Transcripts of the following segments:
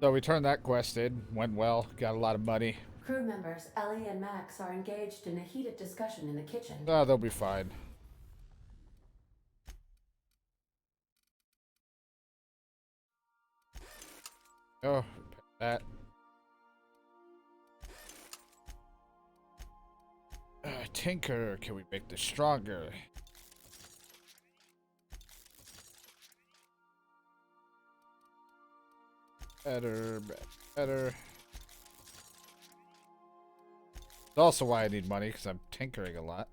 So we turned that quest in. Went well. Got a lot of money. Crew members Ellie and Max are engaged in a heated discussion in the kitchen. Oh, they'll be fine. Oh, that. Tinker, can we make this stronger? Better, better. That's also why I need money, because I'm tinkering a lot.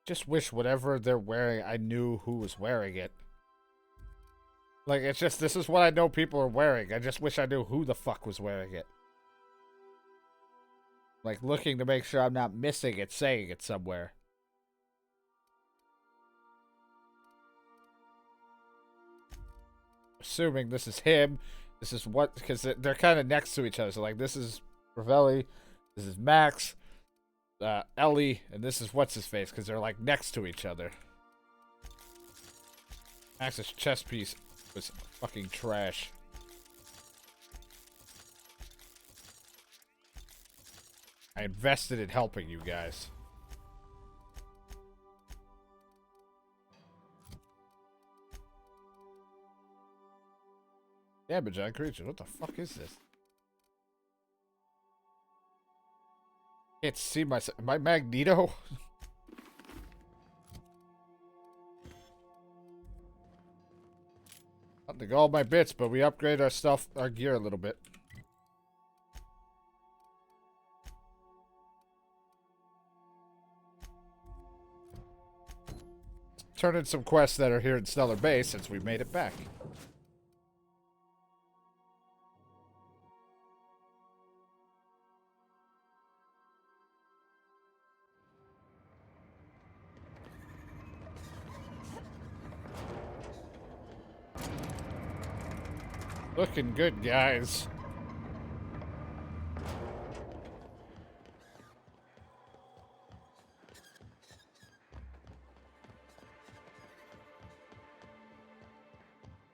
Just wish whatever they're wearing, I knew who was wearing it. Like, it's just, this is what I know people are wearing. I just wish I knew who the fuck was wearing it. Like, looking to make sure I'm not missing it, saying it somewhere. Assuming this is him. This is what, because they're kind of next to each other. So, like, this is Ravelli. This is Max. Ellie, and this is what's his face, because they're like next to each other. Max's chess piece was fucking trash. I invested in helping you guys. Damage on creatures. What the fuck is this? Can't see myself. Am I Magneto? Not to go all my bits, but we upgrade our stuff, our gear a little bit. Turn in some quests that are here in Stellar Base since we made it back. Looking good, guys.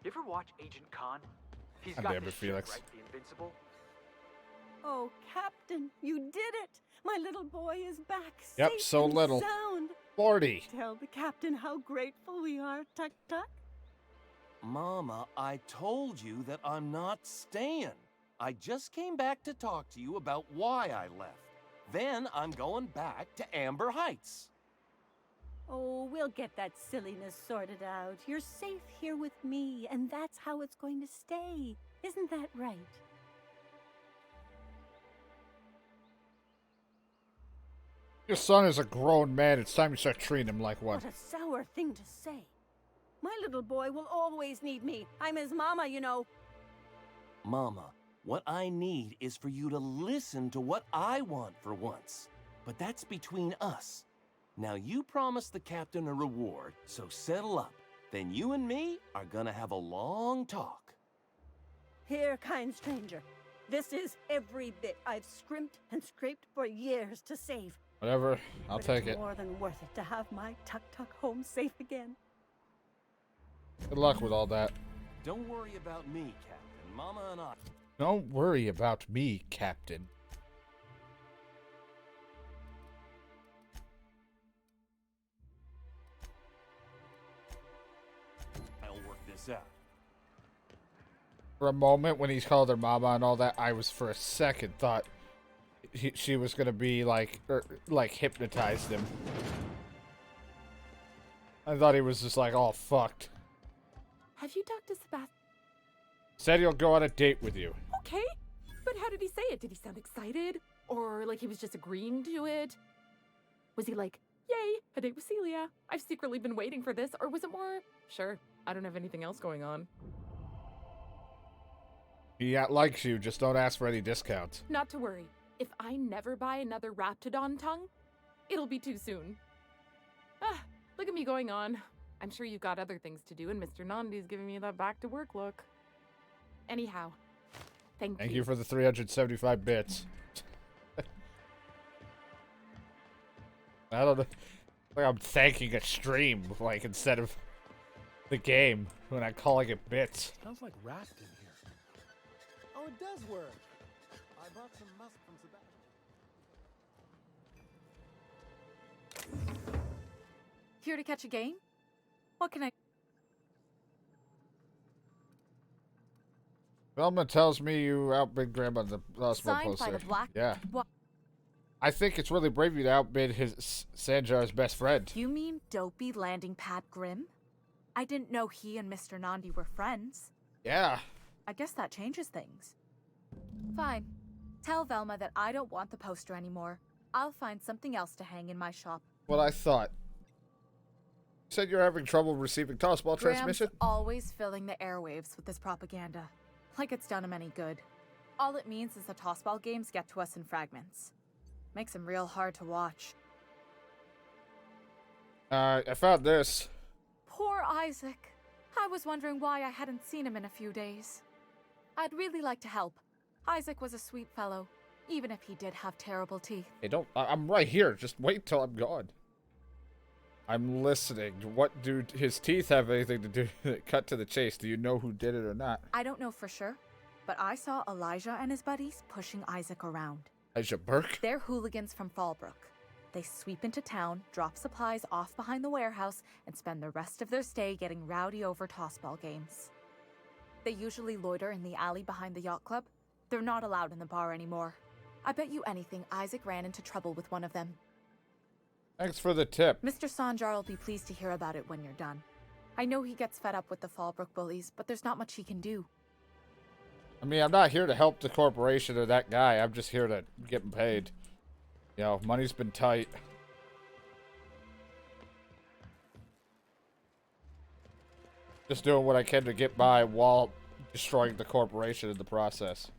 You ever watch Agent Khan? He's God got damn it, this ship, Felix. right? The Invincible. Oh, Captain, you did it! My little boy is back, Yep, safe so and little. sound. 40. Tell the captain how grateful we are, Tuck Tuck. Mama, I told you that I'm not staying. I just came back to talk to you about why I left. Then I'm going back to Amber Heights. Oh, we'll get that silliness sorted out. You're safe here with me, and that's how it's going to stay. Isn't that right? Your son is a grown man. It's time you start treating him like one. What a sour thing to say. My little boy will always need me. I'm his mama, you know. Mama, what I need is for you to listen to what I want for once. But that's between us. Now you promised the captain a reward, so settle up. Then you and me are gonna have a long talk. Here, kind stranger. This is every bit I've scrimped and scraped for years to save. Whatever. I'll But take it's it. more than worth it to have my Tuck Tuck home safe again. Good luck with all that. Don't worry about me, Captain. Mama and I. Don't worry about me, Captain. I'll work this out. For a moment, when he called her mama and all that, I was for a second thought she was gonna be like, like hypnotized him. I thought he was just like all fucked. Have you talked to Sebastian? Said he'll go on a date with you. Okay, but how did he say it? Did he sound excited? Or like he was just agreeing to it? Was he like, yay, a date with Celia? I've secretly been waiting for this. Or was it more, sure, I don't have anything else going on? He likes you, just don't ask for any discounts. Not to worry. if I never buy another Raptidon tongue, it'll be too soon. Ah, look at me going on. I'm sure you've got other things to do, and Mr. Nandi's giving me that back to work look. Anyhow, thank you for the 375 bits. I don't know. Like I'm thanking a stream, like, instead of the game when I'm calling it bits. Smells like rats in here. Oh, it does work. I bought some musk from Sebastian. Here to catch a game? What can I... Velma tells me you outbid Grandma in the hospital Signed poster. by the Black... Yeah. What? I think it's really brave of you to outbid his Sanjar's best friend. You mean Dopey landing Pat Grimm? I didn't know he and Mr. Nandi were friends. Yeah. I guess that changes things. Fine. Tell Velma that I don't want the poster anymore. I'll find something else to hang in my shop. What I thought. You said you're having trouble receiving tossball transmission? Graham's always filling the airwaves with this propaganda. Like it's done him any good. All it means is the tossball games get to us in fragments. Makes them real hard to watch. I found this. Poor Isaac. I was wondering why I hadn't seen him in a few days. I'd really like to help. Isaac was a sweet fellow, even if he did have terrible teeth. Hey, don't. I'm right here. Just wait till I'm gone. I'm listening. What do his teeth have anything to do? Cut to the chase. Do you know who did it or not? I don't know for sure, but I saw Elijah and his buddies pushing Isaac around. Elijah Burke? They're hooligans from Fallbrook. They sweep into town, drop supplies off behind the warehouse, and spend the rest of their stay getting rowdy over tossball games. They usually loiter in the alley behind the yacht club. They're not allowed in the bar anymore. I bet you anything Isaac ran into trouble with one of them. Thanks for the tip. Mr. Sanjar will be pleased to hear about it when you're done. I know he gets fed up with the Fallbrook bullies, but there's not much he can do. I mean, I'm not here to help the corporation or that guy. I'm just here to get him paid. You know, money's been tight. Just doing what I can to get by while destroying the corporation in the process.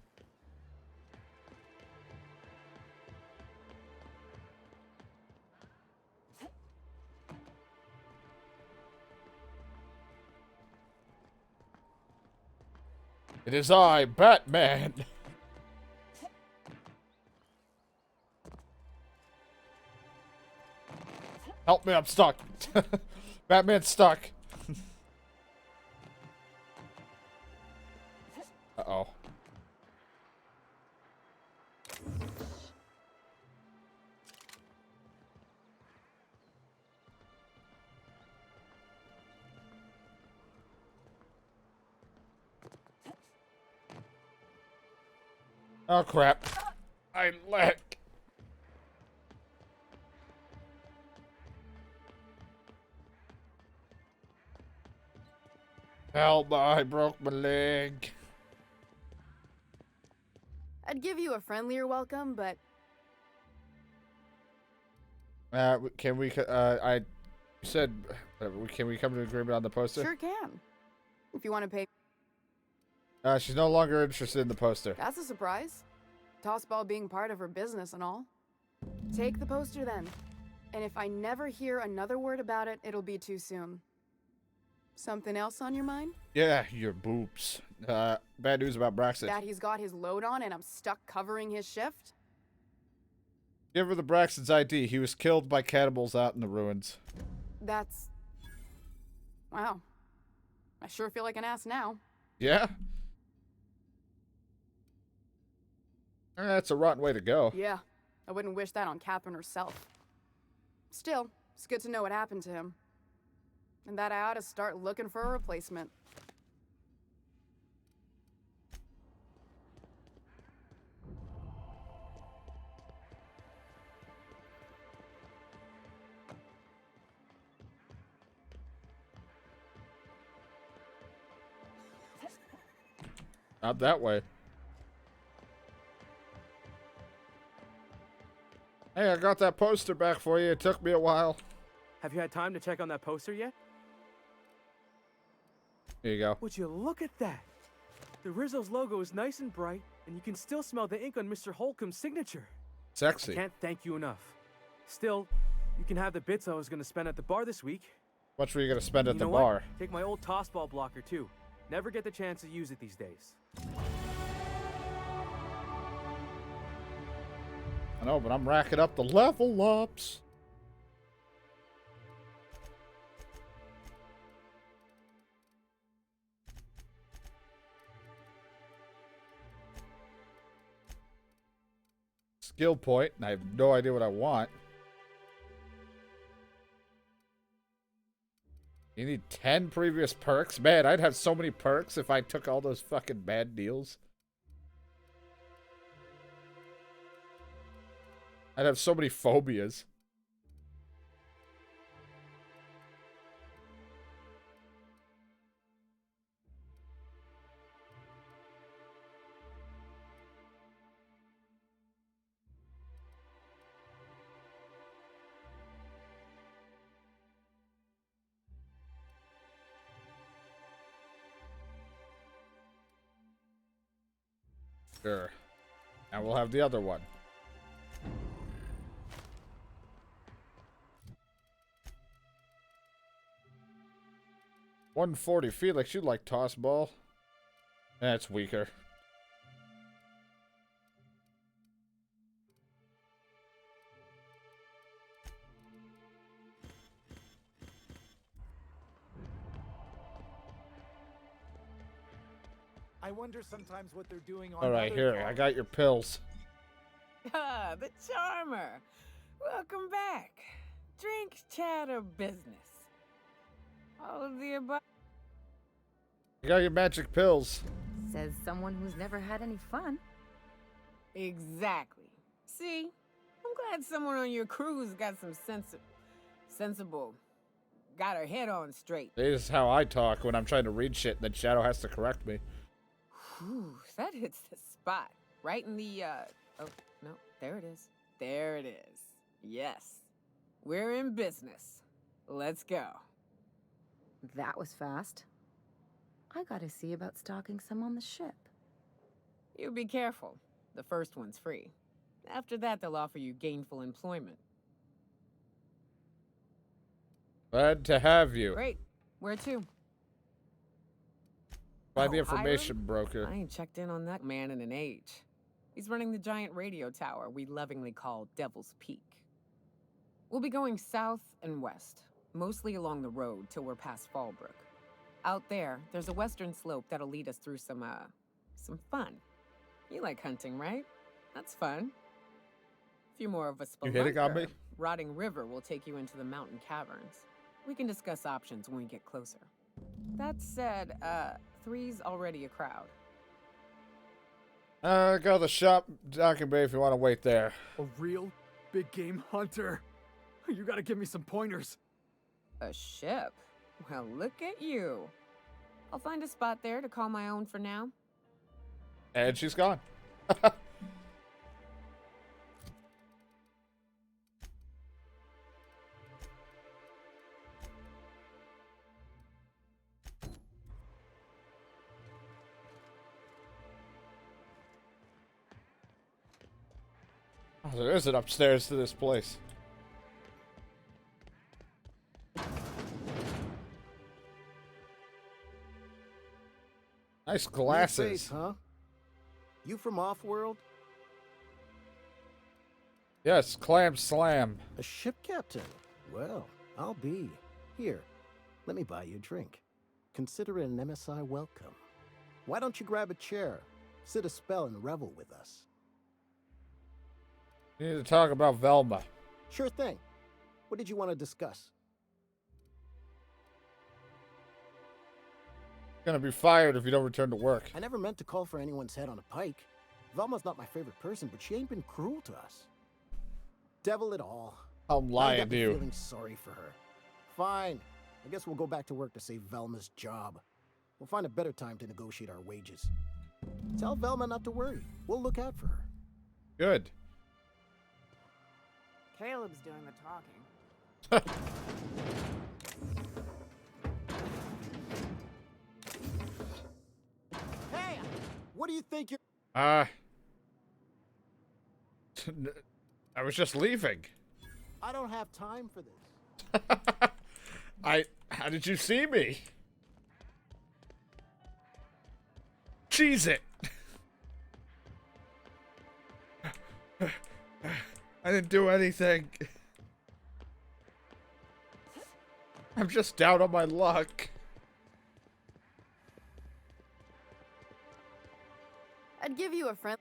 It is I, Batman. Help me, I'm stuck. Batman's stuck. Uh-oh. Oh, crap. I let... Help, I broke my leg. I'd give you a friendlier welcome, but... Can we, I said, can we come to an agreement on the poster? Sure can. If you want to pay... She's no longer interested in the poster. That's a surprise. Tossball being part of her business and all. Take the poster then. And if I never hear another word about it, it'll be too soon. Something else on your mind? Yeah, your boobs. Bad news about Braxton. That he's got his load on and I'm stuck covering his shift? Give her the Braxton's ID. He was killed by cannibals out in the ruins. That's... Wow. I sure feel like an ass now. Yeah? That's a rotten way to go. Yeah, I wouldn't wish that on Catherine herself. Still, it's good to know what happened to him. And that I ought to start looking for a replacement. Not that way. Hey, I got that poster back for you. It took me a while. Have you had time to check on that poster yet? Here you go. Would you look at that? The Rizzo's logo is nice and bright, and you can still smell the ink on Mr. Holcomb's signature. Sexy. I can't thank you enough. Still, you can have the bits I was going to spend at the bar this week. How much were you gonna spend at You the know bar? what? Take my old tossball blocker, too. Never get the chance to use it these days. I know, but I'm racking up the level ups. Skill point, and I have no idea what I want. You need 10 previous perks? Man, I'd have so many perks if I took all those fucking bad deals. I'd have so many phobias. Sure. And we'll have the other one. $140. Felix, you like toss ball? That's weaker. I wonder sometimes what they're doing on. All right, other here. cars. I got your pills. Ah, the charmer. Welcome back. Drink, chat, or business? All of the above. You got your magic pills. Says someone who's never had any fun. Exactly. See, I'm glad someone on your crew's got some sensible, got her head on straight. This is how I talk when I'm trying to read shit, and then Shadow has to correct me. Whew, that hits the spot. Right in the, oh, no, there it is. There it is. Yes. We're in business. Let's go. That was fast. I gotta see about stocking some on the ship. You be careful. The first one's free. After that, they'll offer you gainful employment. Glad to have you. Great. Where to? By the Oh, information Hiram? broker. I ain't checked in on that man in an age. He's running the giant radio tower we lovingly call Devil's Peak. We'll be going south and west, mostly along the road till we're past Fallbrook. Out there, there's a western slope that'll lead us through some fun. You like hunting, right? That's fun. A few more of us. You hitting on me? Rotting River will take you into the mountain caverns. We can discuss options when we get closer. That said, 3's already a crowd. Go to the shop, Docking Bay, if you want to wait there. A real big game hunter. You gotta give me some pointers. A ship? Well, look at you. I'll find a spot there to call my own for now. And she's gone. Oh, there is an upstairs to this place. Nice New glasses. face, huh? You from Offworld? Yes, Clam Slam. A ship captain? Well, I'll be. Here, let me buy you a drink. Consider it an MSI welcome. Why don't you grab a chair, sit a spell, and revel with us? You need to talk about Velma. Sure thing. What did you want to discuss? Gonna be fired if you don't return to work. I never meant to call for anyone's head on a pike. Velma's not my favorite person, but she ain't been cruel to us. Devil it all. I'm lying to you. Feeling sorry for her. Fine. I guess we'll go back to work to save Velma's job. We'll find a better time to negotiate our wages. Tell Velma not to worry. We'll look out for her. Good. Caleb's doing the talking. Hey, What do you think you're... I was just leaving. I don't have time for this. How did you see me? Cheese it. I didn't do anything. I'm just down on my luck. I'd give you a friend.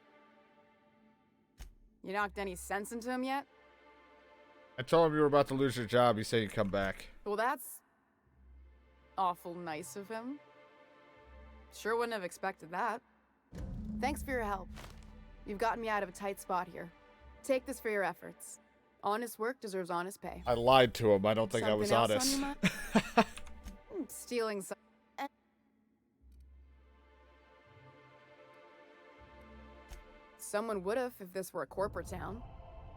You knocked any sense into him yet? I told him you were about to lose your job. He said you'd come back. Well, that's awful nice of him. Sure wouldn't have expected that. Thanks for your help. You've gotten me out of a tight spot here. Take this for your efforts. Honest work deserves honest pay. I lied to him. I don't think I was Something else honest. on your mind? Stealing some... Someone would have if this were a corporate town.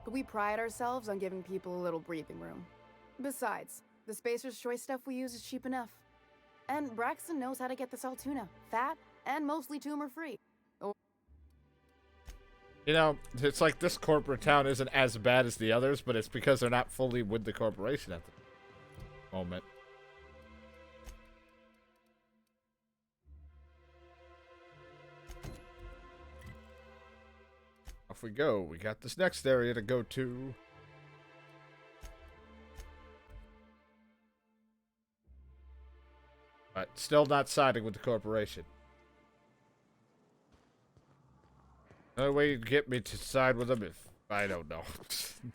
But we pride ourselves on giving people a little breathing room. Besides, the Spacer's Choice stuff we use is cheap enough. And Braxton knows how to get this all tuna. Fat, and mostly tumor-free. You know, it's like this corporate town isn't as bad as the others, but it's because they're not fully with the corporation at the moment. Off we go. We got this next area to go to. But still not siding with the corporation. The only way you'd get me to side with them if... I don't know. I'm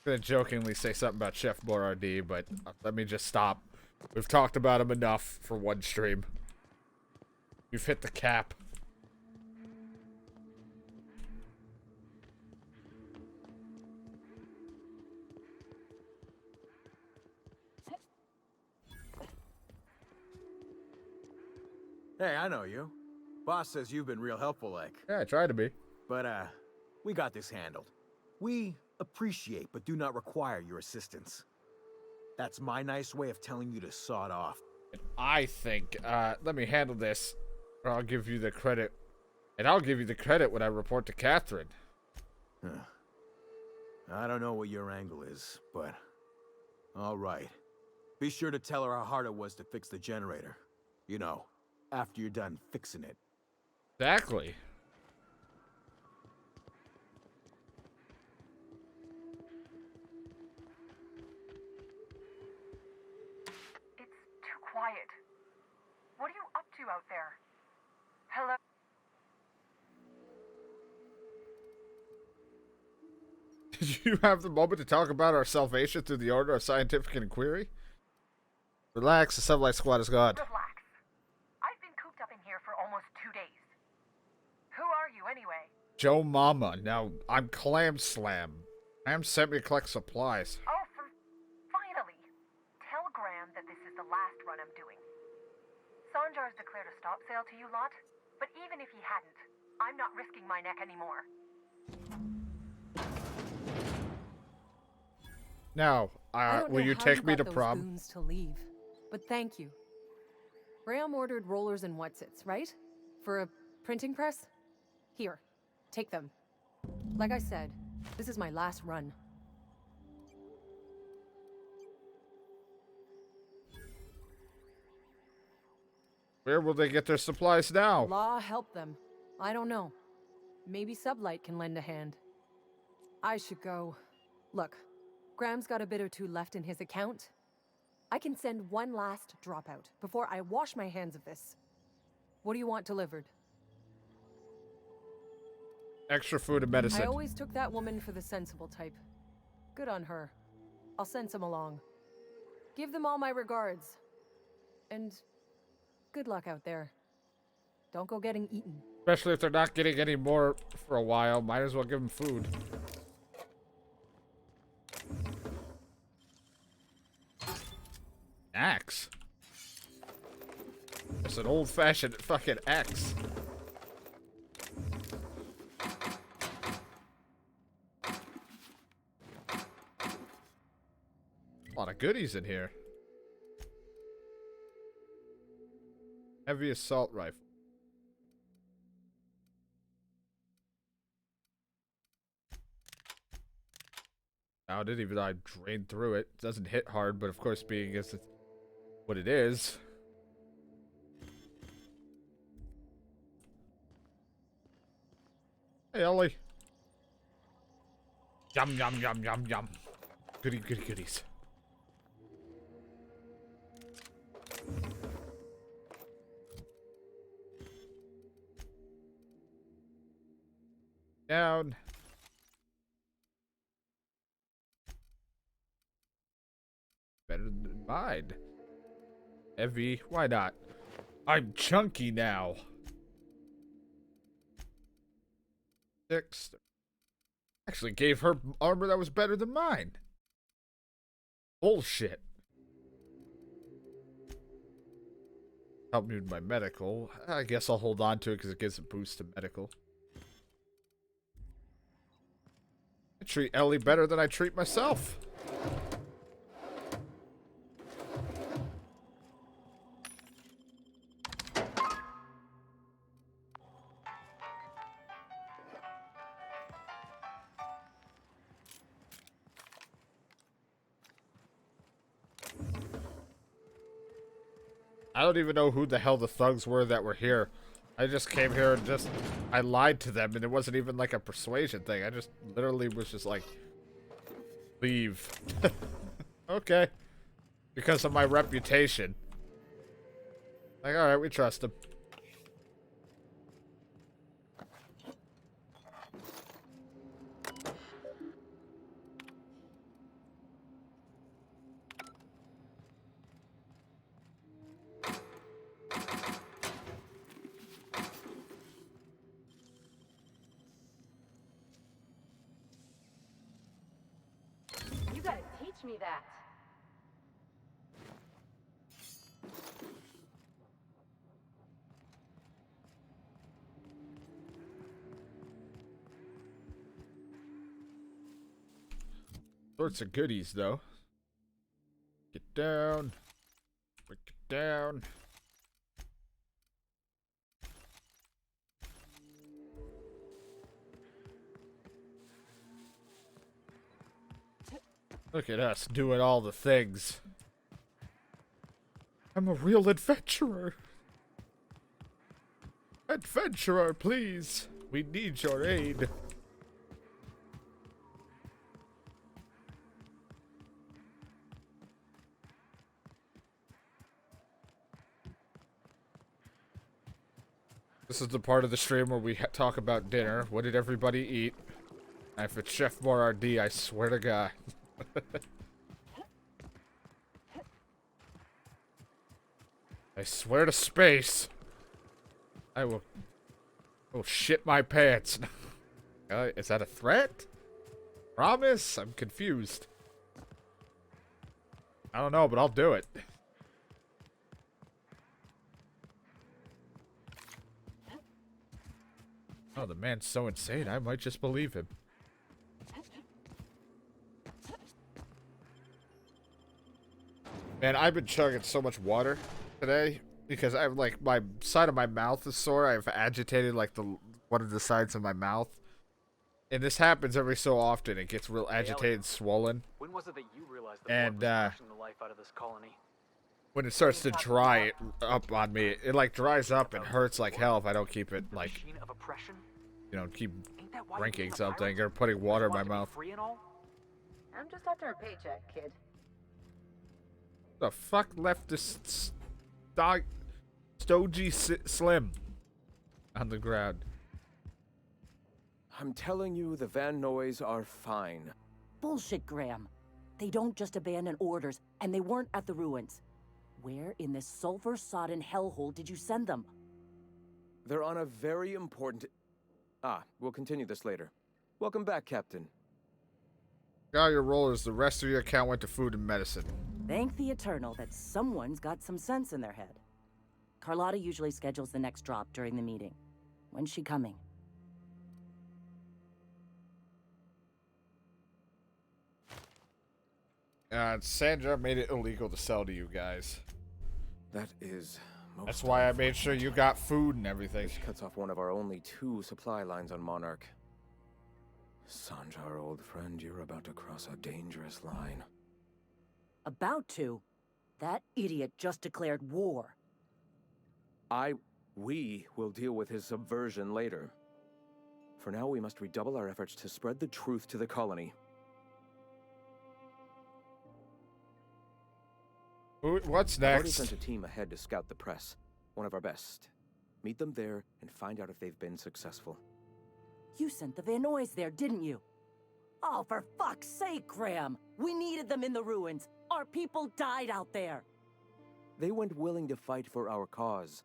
gonna jokingly say something about Chef Boyardee, but let me just stop. We've talked about him enough for one stream. You've hit the cap. Hey, I know you. Boss says you've been real helpful, like. Yeah, I try to be. But, we got this handled. We appreciate but do not require your assistance. That's my nice way of telling you to sod off. And I think, let me handle this, or I'll give you the credit. And I'll give you the credit when I report to Catherine. Huh. I don't know what your angle is, but... Alright. Be sure to tell her how hard it was to fix the generator. You know, after you're done fixing it. Exactly. It's too quiet. What are you up to out there? Hello? Did you have the moment to talk about our salvation through the order of scientific inquiry? Relax, the Sublight Squad is gone. Relax. I've been cooped up in here for almost 2 days. Who are you anyway? Joe Mama. Now, I'm Clam Slam. Clam sent me to collect supplies. Oh, finally. Tell Graham that this is the last run I'm doing. Sanjar's declared a stop sale to you lot, but even if he hadn't, I'm not risking my neck anymore. Now, will you take me to those prom? Goons to leave, but thank you. Graham ordered rollers and whatsits, right? For a printing press? Here, take them. Like I said, this is my last run. Where will they get their supplies now? Law help them. I don't know. Maybe Sublight can lend a hand. I should go. Look, Graham's got a bit or two left in his account. I can send one last dropout before I wash my hands of this. What do you want delivered? Extra food and medicine. I always took that woman for the sensible type. Good on her. I'll send some along. Give them all my regards. And good luck out there. Don't go getting eaten. Especially if they're not getting any more for a while. Might as well give them food. Axe. It's an old-fashioned fucking axe. A lot of goodies in here. Heavy assault rifle. found it, even though I drained through it. It doesn't hit hard, but of course, being as what it is. Hey, Ellie. Yum, yum, yum, yum, yum. Goody, goody, goodies. Down. Better than mine. Heavy. Why not? I'm chunky now. 6. Actually gave her armor that was better than mine. Bullshit. Help me with my medical. I guess I'll hold on to it because it gives a boost to medical. I treat Ellie better than I treat myself. I don't even know who the hell the thugs were that were here. I just came here and I lied to them, and it wasn't even like a persuasion thing. I just literally was just like, leave. Okay. Because of my reputation. Like, alright, we trust him. You gotta teach me that. Sorts of goodies, though. Get down. Break it down. Look at us doing all the things. I'm a real adventurer. Adventurer, please. We need your aid. This is the part of the stream where we talk about dinner. What did everybody eat? And if it's Chef Boyardee, I swear to God. I swear to space. I will shit my pants. Is that a threat? Promise? I'm confused. I don't know, but I'll do it. Oh, the man's so insane, I might just believe him. Man, I've been chugging so much water today because I have, like, my side of my mouth is sore. I've agitated, like, one of the sides of my mouth. And this happens every so often. It gets real agitated and swollen. When was it that you realized the and, was crashing the life out of this colony? When it starts to dry up on me, it, like, dries up and hurts like hell if I don't keep it, like, you know, keep drinking something or putting water in my mouth. I'm just after a paycheck, kid. The fuck left this Stogie Slim on the ground? I'm telling you, the Van Noys are fine. Bullshit, Graham. They don't just abandon orders, and they weren't at the ruins. Where in this sulfur-sodden hellhole did you send them? They're on a very important... we'll continue this later. Welcome back, Captain. Got your rollers. The rest of your account went to food and medicine. Thank the Eternal that someone's got some sense in their head. Carlotta usually schedules the next drop during the meeting. When's she coming? Sandra made it illegal to sell to you guys. That is... That's why I made sure you got food and everything. This cuts off one of our only 2 supply lines on Monarch. Sanjar, old friend, you're about to cross a dangerous line. About to? That idiot just declared war. We will deal with his subversion later. For now, we must redouble our efforts to spread the truth to the colony. What's I've already next? sent a team ahead to scout the press. One of our best. Meet them there and find out if they've been successful. You sent the Van Noys there, didn't you? Oh, for fuck's sake, Graham! We needed them in the ruins. Our people died out there. They went willing to fight for our cause.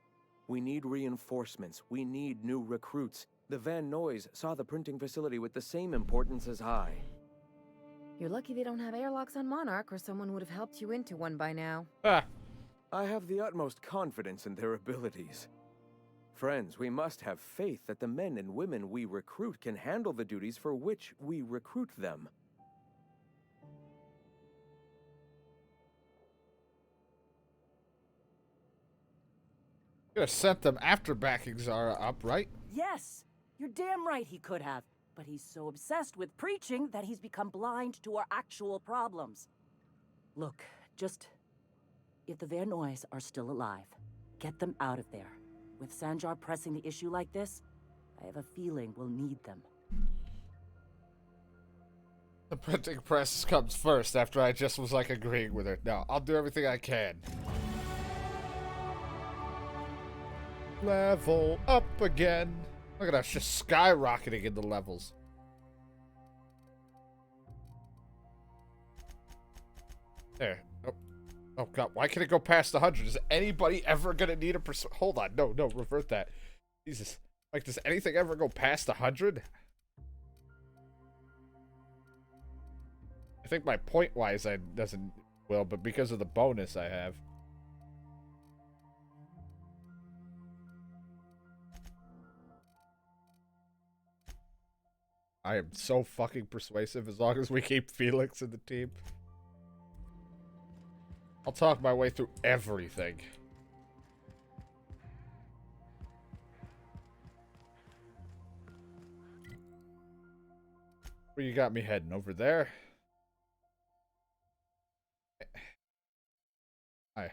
We need reinforcements. We need new recruits. The Van Noys saw the printing facility with the same importance as I. You're lucky they don't have airlocks on Monarch, or someone would have helped you into one by now. Ah. I have the utmost confidence in their abilities. Friends, we must have faith that the men and women we recruit can handle the duties for which we recruit them. Could have sent them after backing Zara up, right? Yes, you're damn right he could have. But he's so obsessed with preaching that he's become blind to our actual problems. Look, just... if the Van Noys are still alive, get them out of there. With Sanjar pressing the issue like this, I have a feeling we'll need them. The printing press comes first after I just was like agreeing with her. No, I'll do everything I can. Level up again. Look at us just skyrocketing in the levels. There. Oh, oh god, why can't it go past 100? Is anybody ever gonna need a hold on, no, revert that. Jesus. Like, does anything ever go past 100? I think my point-wise I doesn't will, but because of the bonus I have. I am so fucking persuasive as long as we keep Felix in the team. I'll talk my way through everything. Where you got me heading? Over there? Hi.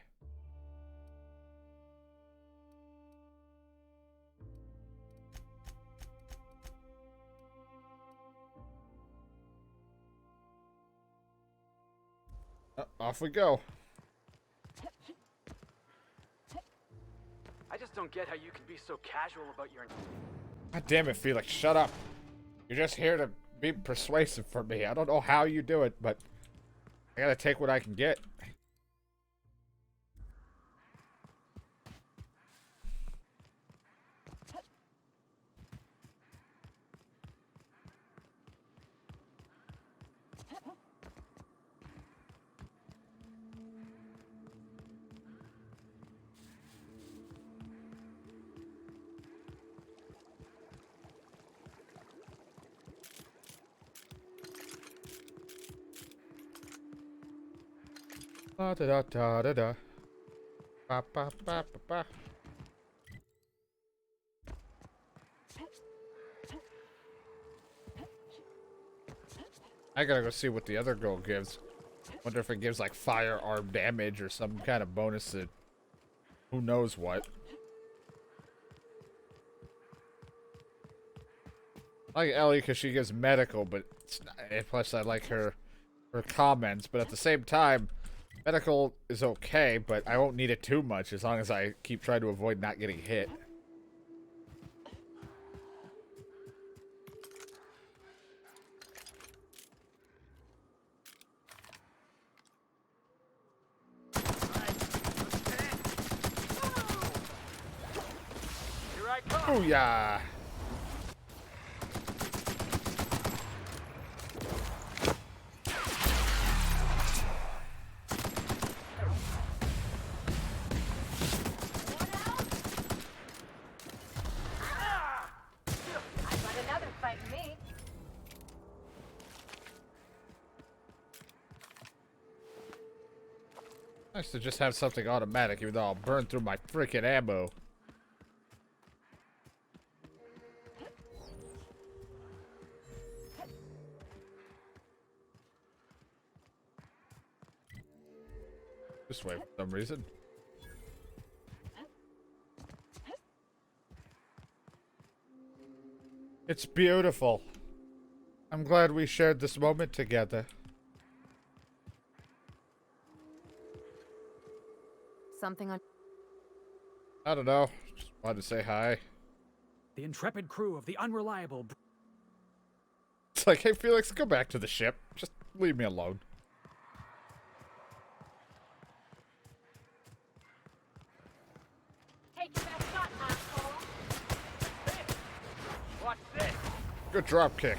Off we go. I just don't get how you can be so casual about your... God damn it, Felix, shut up. You're just here to be persuasive for me. I don't know how you do it, but I gotta take what I can get. Da da da da da. Ba ba ba ba ba. I gotta go see what the other girl gives. Wonder if it gives like firearm damage or some kind of bonus to who knows what. I like Ellie because she gives medical, but it's not, and plus I like her comments. But at the same time, medical is okay, but I won't need it too much as long as I keep trying to avoid not getting hit. Here I come. Booyah! Nice to just have something automatic, even though I'll burn through my freaking ammo. this way for some reason. It's beautiful. I'm glad we shared this moment together. Something on. I don't know. Just wanted to say hi. The intrepid crew of the unreliable. It's like, hey, Felix, go back to the ship. Just leave me alone. Take your best shot, asshole. Watch this. Good drop kick.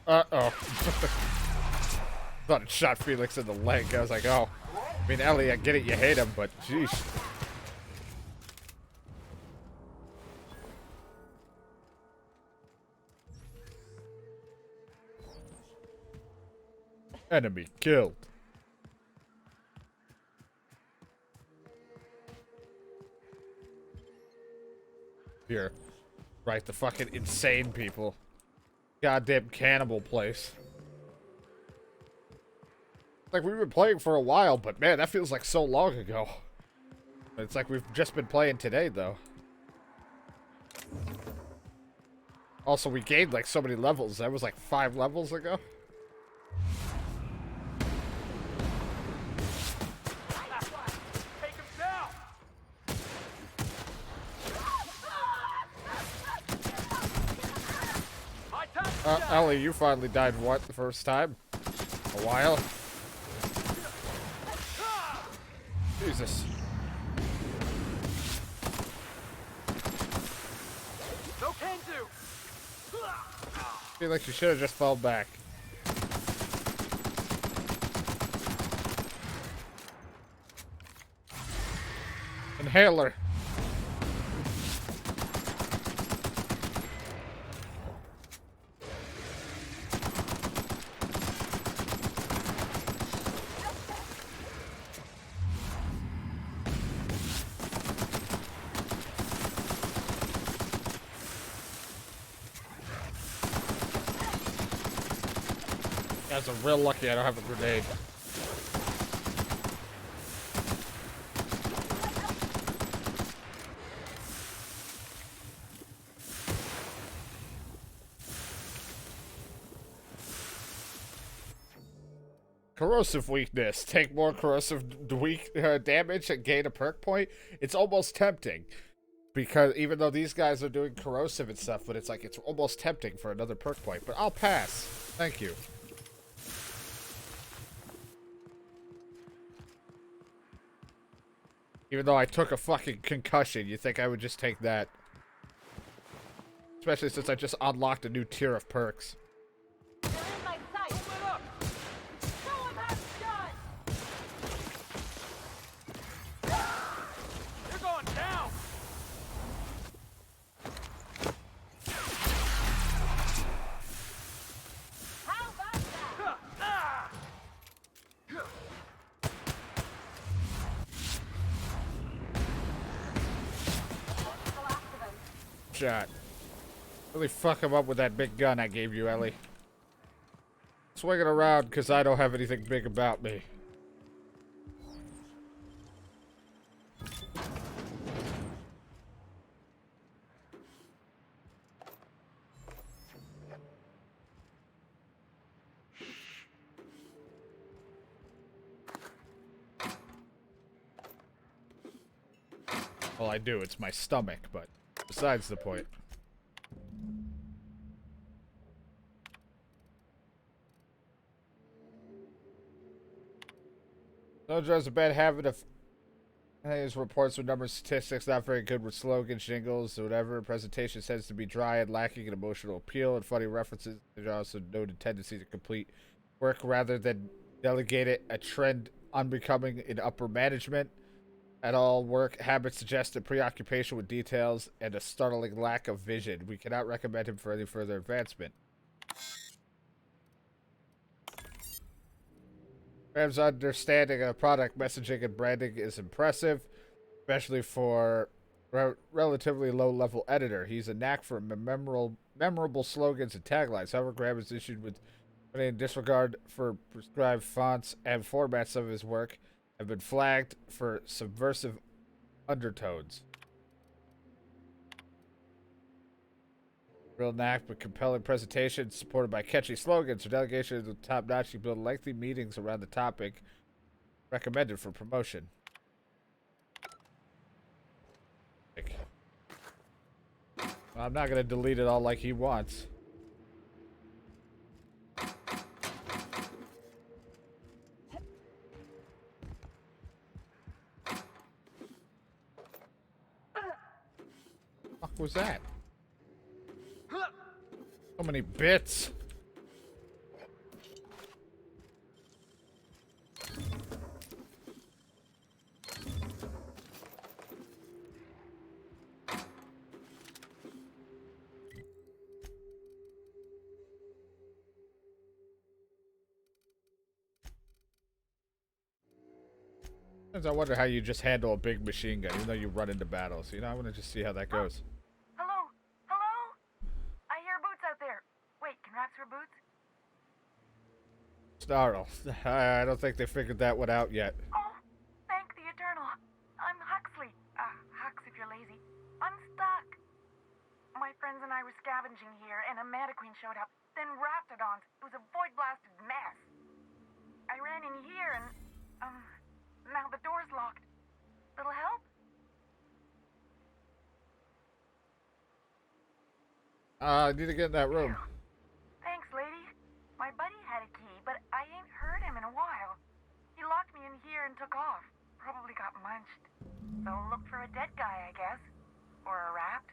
Uh-oh. Thought it shot Felix in the leg. I was like, oh. I mean, Ellie, I get it, you hate him, but jeez. Enemy killed. Here. Right, the fucking insane people. Goddamn cannibal place. Like, we've been playing for a while, but man, that feels like so long ago. It's like we've just been playing today, though. Also, we gained like so many levels. That was like 5 levels ago. Take him down. Ellie, you finally died what, the first time? A while? Jesus. No can do. I feel like you should have just fell back. Inhaler. Guys are real lucky I don't have a grenade. Corrosive weakness. Take more corrosive damage and gain a perk point. It's almost tempting. Because even though these guys are doing corrosive and stuff, but it's like it's almost tempting for another perk point. But I'll pass. Thank you. Even though I took a fucking concussion, you think I would just take that? Especially since I just unlocked a new tier of perks. You're going down. How about that? Shot. Really fuck him up with that big gun I gave you, Ellie. Swing it around, because I don't have anything big about me. Well, I do. It's my stomach, but besides the point. Soldier has a bad habit of his reports with numbers, statistics, not very good with slogans, jingles, or whatever. Presentation tends to be dry and lacking in emotional appeal and funny references. There's also noted tendency to complete work rather than delegate it, a trend unbecoming in upper management. At all, work habits suggest a preoccupation with details and a startling lack of vision. We cannot recommend him for any further advancement. Graham's understanding of product messaging and branding is impressive, especially for relatively low-level editor. He's a knack for memorable slogans and taglines. However, Graham is issued with in disregard for prescribed fonts and formats of his work have been flagged for subversive undertones. Real knack but compelling presentation supported by catchy slogans. Her delegation is top-notch. You build lengthy meetings around the topic recommended for promotion. I'm not going to delete it all like he wants. What was that? So many bits. I wonder how you just handle a big machine gun, even though you run into battles. You know, I want to just see how that goes. Hello? Hello? I hear boots out there. Wait, can rats hear boots? Snarl. I don't think they figured that one out yet. Oh, thank the Eternal. I'm Huxley. Hux if you're lazy. I'm stuck. My friends and I were scavenging here, and a Mantiqueen showed up. Then Raptidons. It was a void-blasted mess. I ran in here and, now the door's locked. Little help? I need to get in that room. Thanks, lady. My buddy had a key, but I ain't heard him in a while. He locked me in here and took off. Probably got munched. So look for a dead guy, I guess. Or a rat.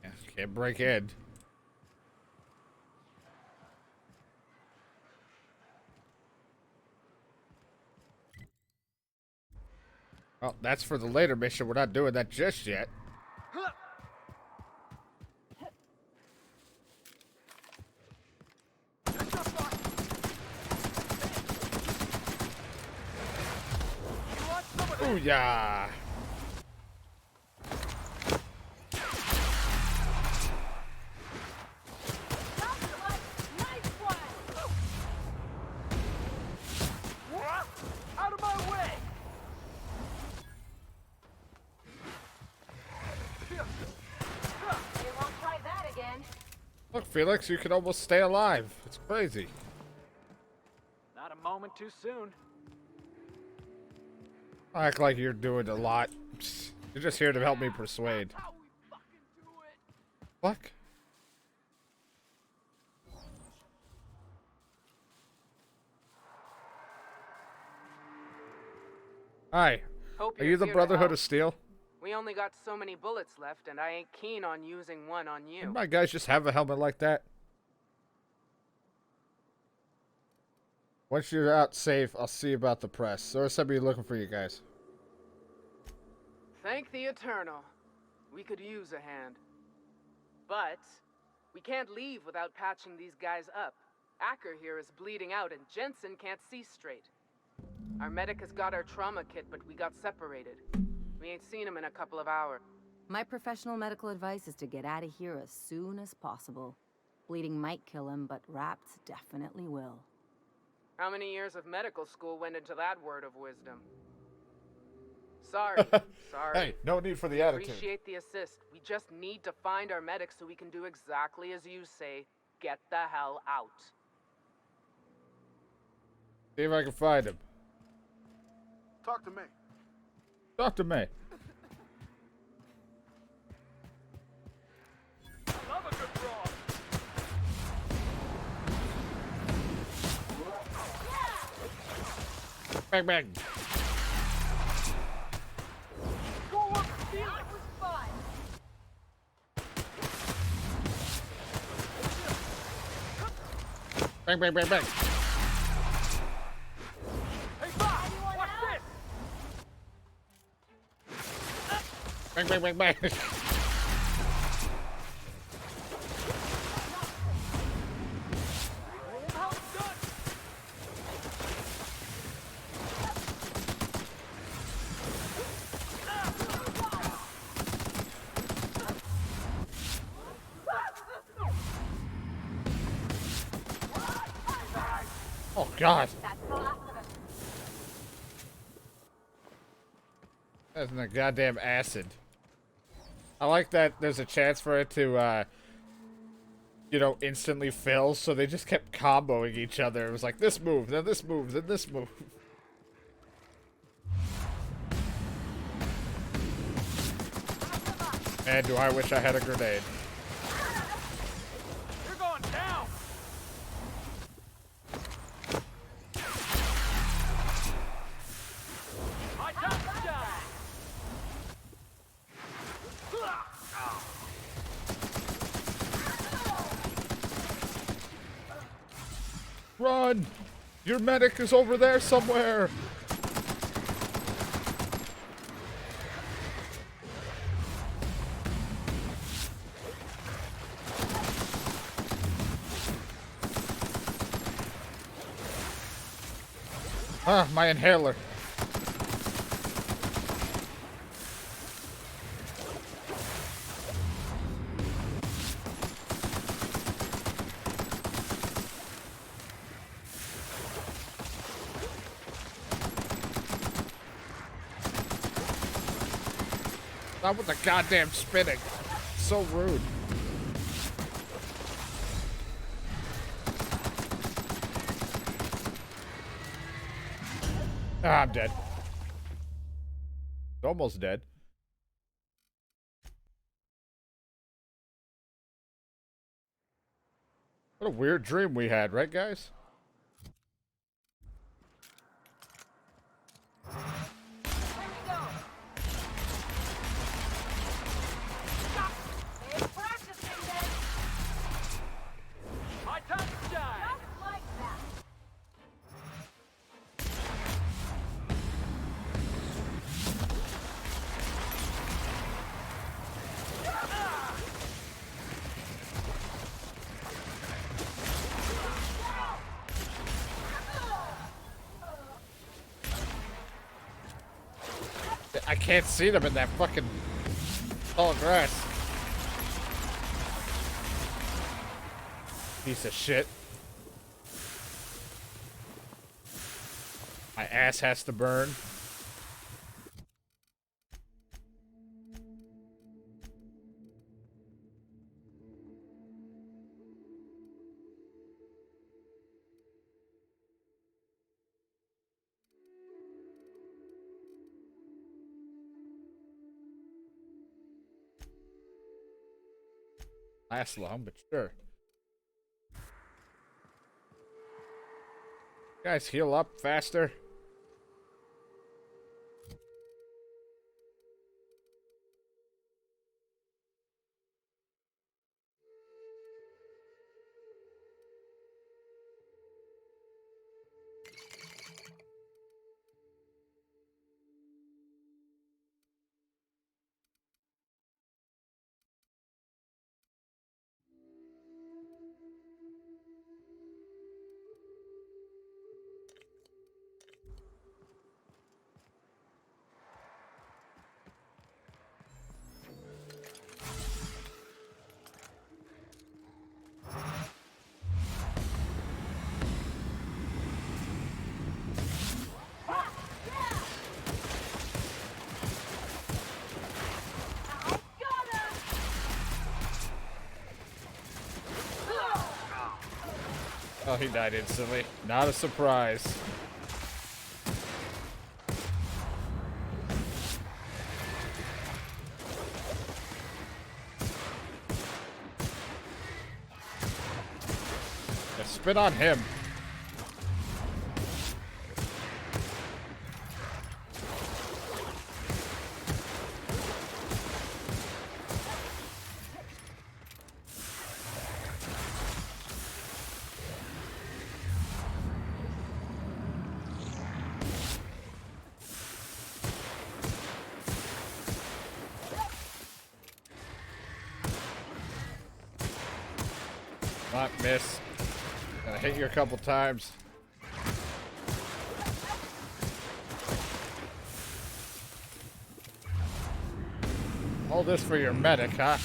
Yeah, can't break in. Well, that's for the later mission. We're not doing that just yet. Ooh, yeah. Out of my way! You won't try that again. Look, Felix, you can almost stay alive. It's crazy. Not a moment too soon. Act like you're doing a lot. You're just here to help me persuade. Fuck. Hi. Hope Are you're you the here to Brotherhood help. of Steel? We only got so many bullets left, and I ain't keen on using one on you. My guys just have a helmet like that. Once you're out safe, I'll see about the press. So somebody looking for you guys. Thank the Eternal. We could use a hand. But we can't leave without patching these guys up. Acker here is bleeding out, and Jensen can't see straight. Our medic has got our trauma kit, but we got separated. We ain't seen him in a couple of hours. My professional medical advice is to get out of here as soon as possible. Bleeding might kill him, but raps definitely will. How many years of medical school went into that word of wisdom? Sorry. Sorry. Hey, no need for the attitude. Appreciate the assist. We just need to find our medic so we can do exactly as you say. Get the hell out. See if I can find him. Talk to me. Talk to me. Love a good brawl. Bang, bang. Bang, bang, bang, bang. Hey, Bob! Watch this! Bang, bang, bang, bang. Oh, God. That's the goddamn acid. I like that there's a chance for it to, you know, instantly fill, so they just kept comboing each other. It was like this move, then this move, then this move. Man, do I wish I had a grenade. You're going down! My touchdown! Run! Your medic is over there somewhere! Ah, my inhaler. Stop with the goddamn spinning. So rude. Ah, I'm dead. Almost dead. What a weird dream we had, right, guys? My touchdown! I can't see them in that fucking tall grass. Piece of shit. My ass has to burn. Last long, but sure. Guys, heal up faster. Oh, he died instantly. Not a surprise. Just spit on him. Not miss. Gonna hit you a couple times. All this for your medic, huh?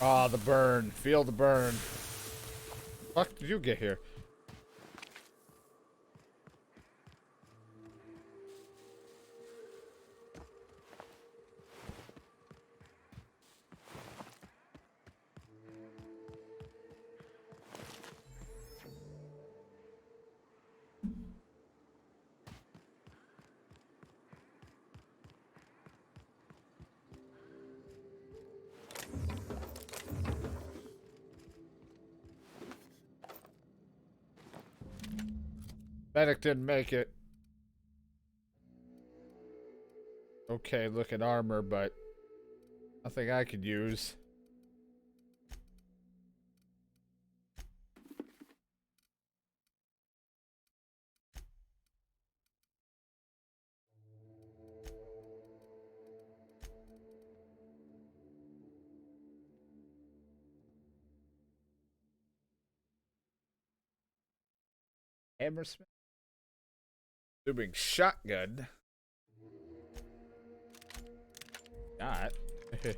Ah, the burn. Feel the burn. Fuck did you get here? Medic didn't make it. Okay, look at armor, but nothing I could use. Hammersmith? Doing shotgun. Not. I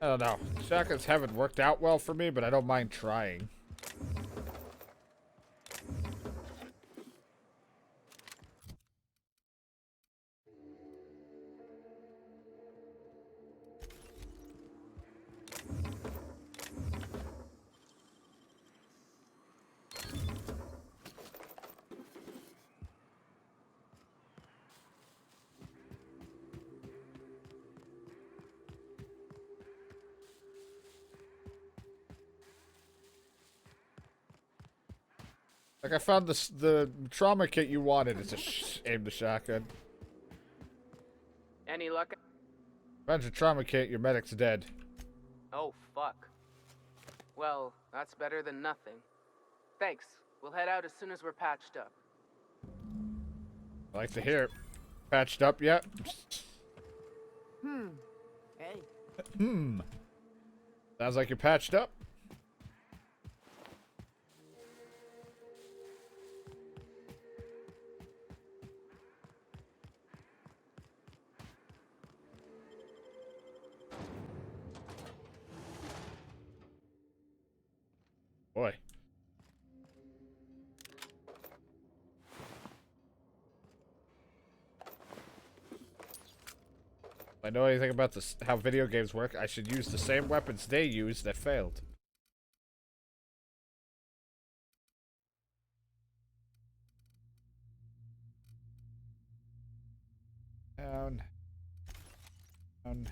don't know. Shotguns haven't worked out well for me, but I don't mind trying. Like, I found the trauma kit you wanted. It's a aim the shotgun. Any luck? Found your trauma kit, your medic's dead. Oh, fuck. Well, that's better than nothing. Thanks. We'll head out as soon as we're patched up. I like to hear it. Patched up yet? Hey. Sounds like you're patched up. Boy. If I know anything about this, how video games work, I should use the same weapons they used that failed. Down. Down.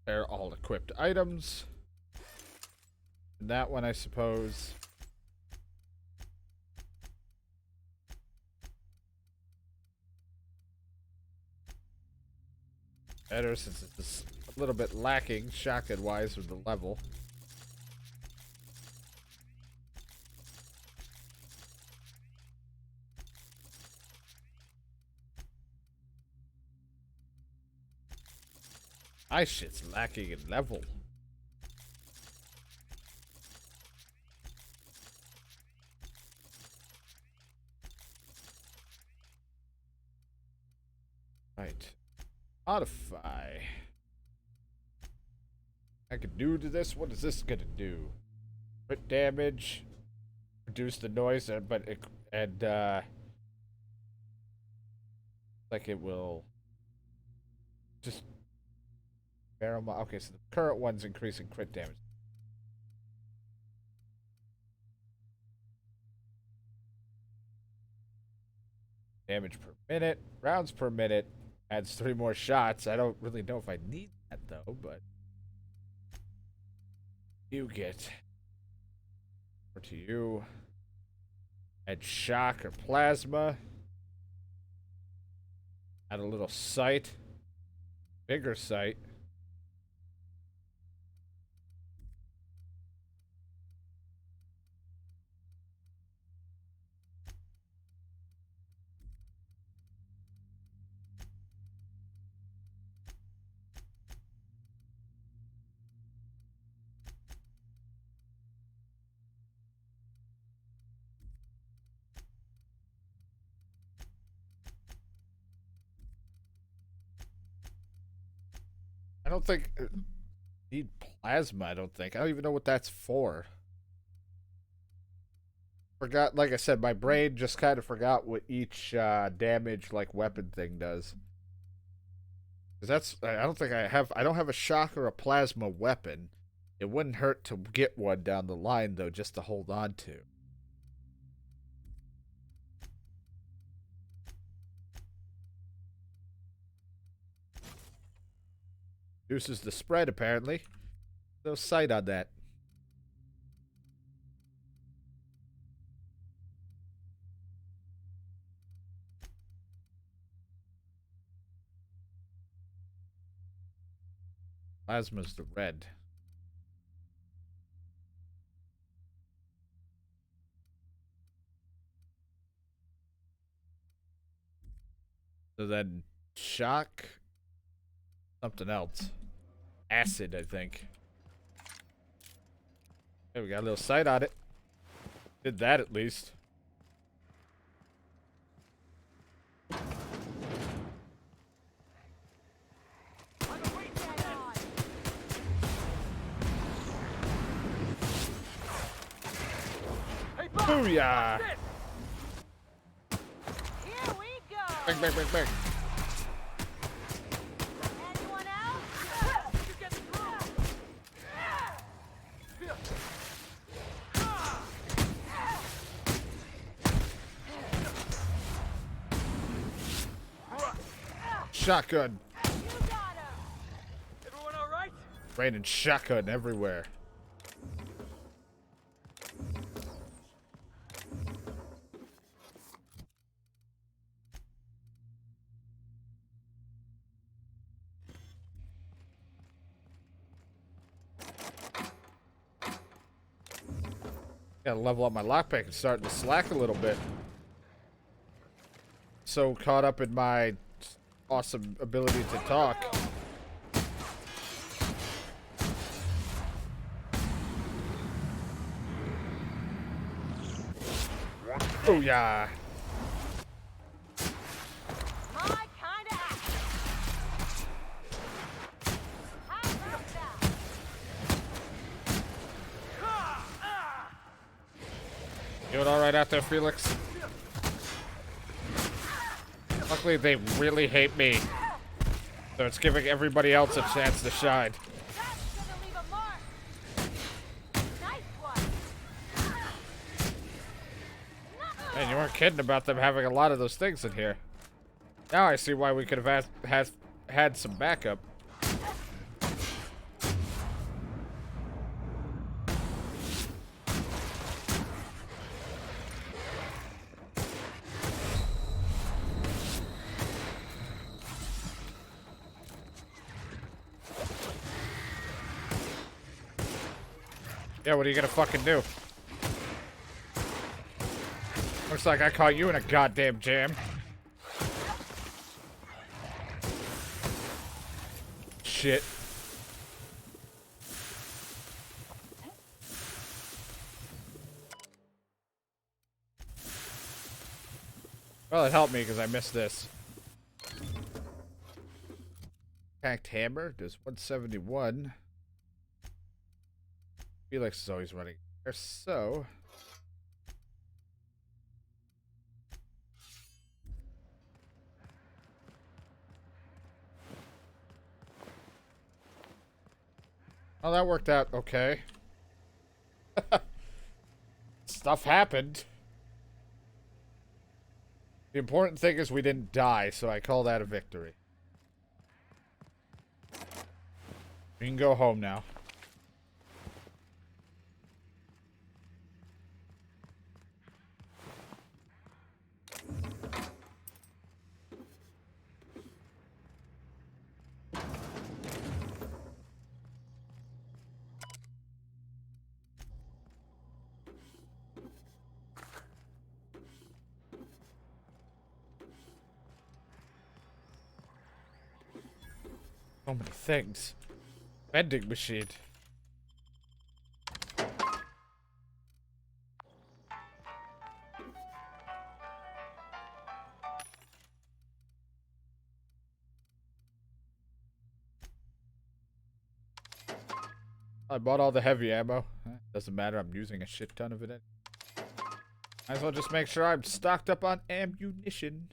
They're all equipped items. And that one, I suppose. Better since it's a little bit lacking shotgun-wise with the level. My shit's lacking in level. Right. Modify. I can do to this. What is this gonna do? Crit damage. Reduce the noise, but it like it will just barrel. Okay, so the current one's increasing crit damage. Damage per minute, rounds per minute, adds 3 more shots. I don't really know if I need that though, but you get or to you. Add shock or plasma. Add a little sight. Bigger sight. don't think need plasma. I don't think. I don't even know what that's for. Forgot. Like I said, my brain just kind of forgot what each damage like weapon thing does. Cause that's. I don't think I have. I don't have a shock or a plasma weapon. It wouldn't hurt to get one down the line though, just to hold on to. Reduces the spread, apparently. No sight on that. Plasma's the red. So then, shock. Something else. Acid, I think. Hey, we got a little sight on it. Did that at least. Booyah! Here we go. Bang, bang, bang, bang. Anyone else? You get through. Shotgun. Everyone all right? Raining shotgun everywhere. Gotta level up my lockpick. It's starting to slack a little bit. So caught up in my awesome ability to talk. Oh yeah. My kind of action. How about that? Doing all right out there, Felix? Luckily, they really hate me. So it's giving everybody else a chance to shine. That's gonna leave a mark. Nice one. Man, you weren't kidding about them having a lot of those things in here. Now I see why we could have had some backup. Yeah, what are you gonna fucking do? Looks like I caught you in a goddamn jam. Shit. Well, it helped me because I missed this. Packed hammer does 171. Felix is always running there, so oh, that worked out okay. Stuff happened. The important thing is we didn't die, so I call that a victory. We can go home now. So many things. Vending machine. I bought all the heavy ammo. Doesn't matter, I'm using a shit ton of it. Might as well just make sure I'm stocked up on ammunition.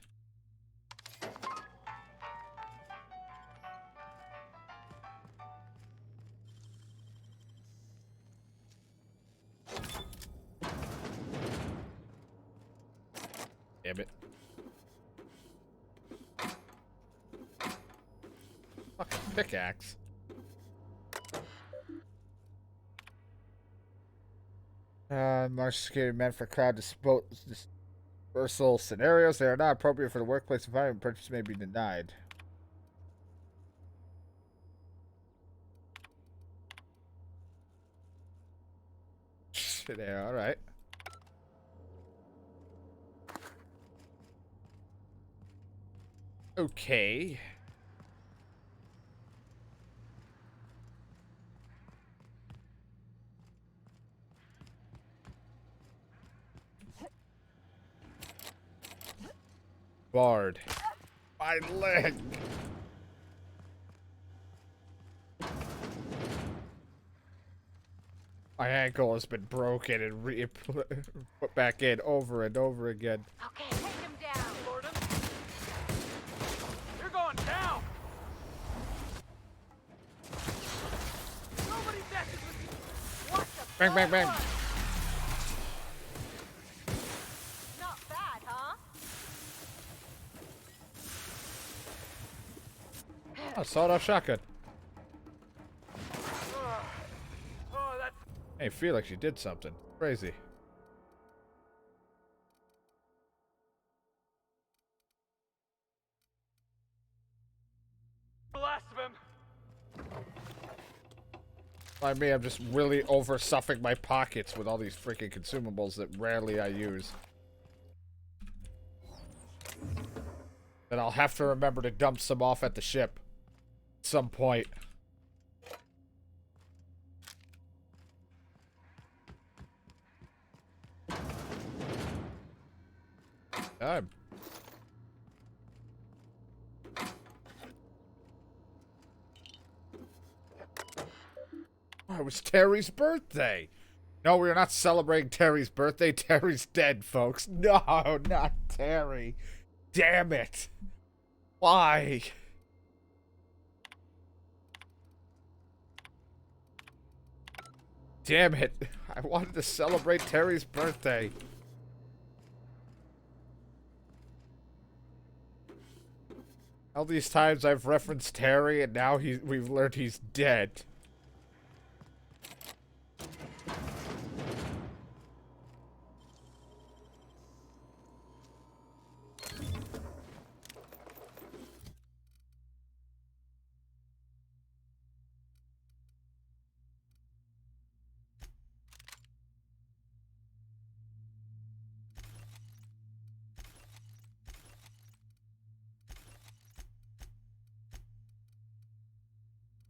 Damn it. Fucking pickaxe. Marsh security meant for crowd dispersal scenarios. They are not appropriate for the workplace environment. Purchase may be denied. Shit, yeah, alright. Okay. Bard. My leg. My ankle has been broken and put back in over and over again. Okay, take him down. Lord, you're going down. Nobody messes with you. What the? Bang, bang, bang. Not bad, huh? Oh, sawed-off shotgun. Oh, that's... Hey, Felix, you did something. Crazy. the last of him. By me, I'm just really over-stuffing my pockets with all these freaking consumables that rarely I use. Then I'll have to remember to dump some off at the ship. At some point. Time. Oh, it was Terry's birthday. No, we're not celebrating Terry's birthday. Terry's dead, folks. No, not Terry. Damn it. Why? Damn it. I wanted to celebrate Terry's birthday. All these times I've referenced Terry and now we've learned he's dead.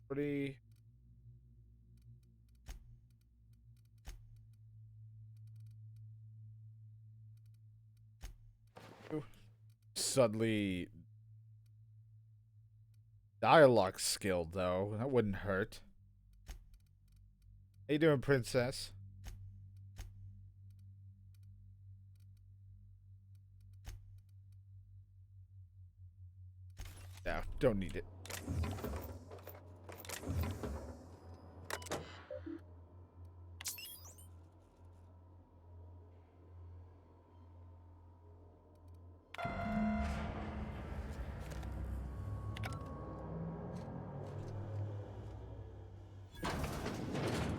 Pretty. Suddenly dialogue skilled though. That wouldn't hurt. How you doing, princess? No, don't need it.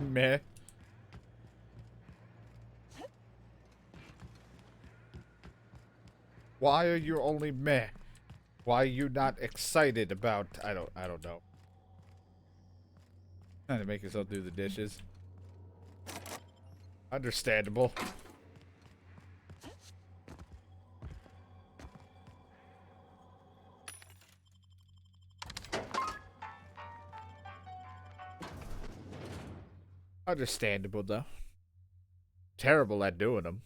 Meh. Why are you only meh? Why are you not excited about I don't know. Trying to make yourself do the dishes. Understandable. Understandable though. Terrible at doing them.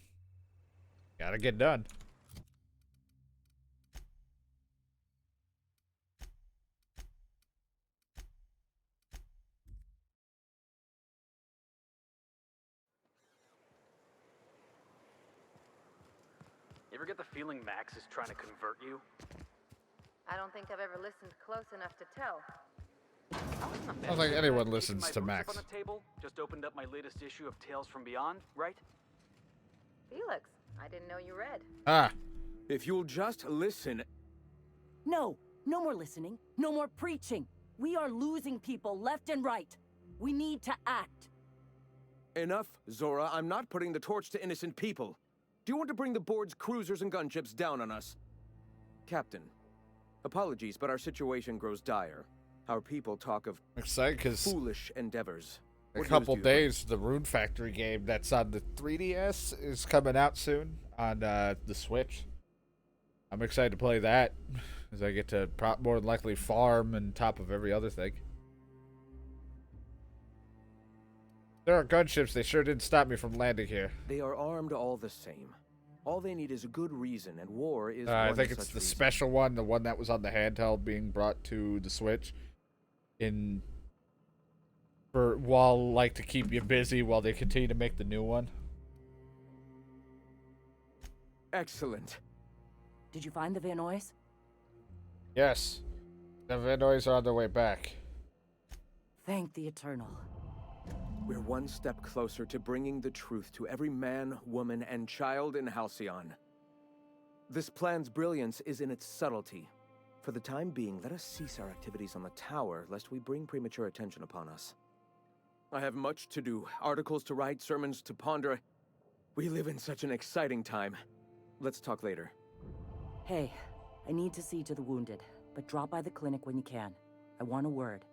Gotta get done. You ever get the feeling Max is trying to convert you? I don't think I've ever listened close enough to tell. I don't think anyone listens to Max. On the table, just opened up my latest issue of Tales from Beyond, right? Felix, I didn't know you read. Ah. If you'll just listen... No, no more listening. No more preaching. We are losing people left and right. We need to act. Enough, Zora. I'm not putting the torch to innocent people. Do you want to bring the board's cruisers and gunships down on us? Captain, apologies, but our situation grows dire. Our people talk of foolish endeavors. A couple days, the Rune Factory game that's on the 3DS is coming out soon on the Switch. I'm excited to play that, as I get to more than likely farm on top of every other thing. There are gunships. They sure didn't stop me from landing here. They are armed all the same. All they need is a good reason, and war is I one think such it's the reason. special one, the one that was on the handheld being brought to the Switch. To keep you busy while they continue to make the new one. Excellent. Did you find the Vanoys? Yes. The Vanoys are on their way back. Thank the Eternal. We're one step closer to bringing the truth to every man, woman, and child in Halcyon. This plan's brilliance is in its subtlety. For the time being, let us cease our activities on the tower, lest we bring premature attention upon us. I have much to do, articles to write, sermons to ponder. We live in such an exciting time. Let's talk later. Hey, I need to see to the wounded, but drop by the clinic when you can. I want a word.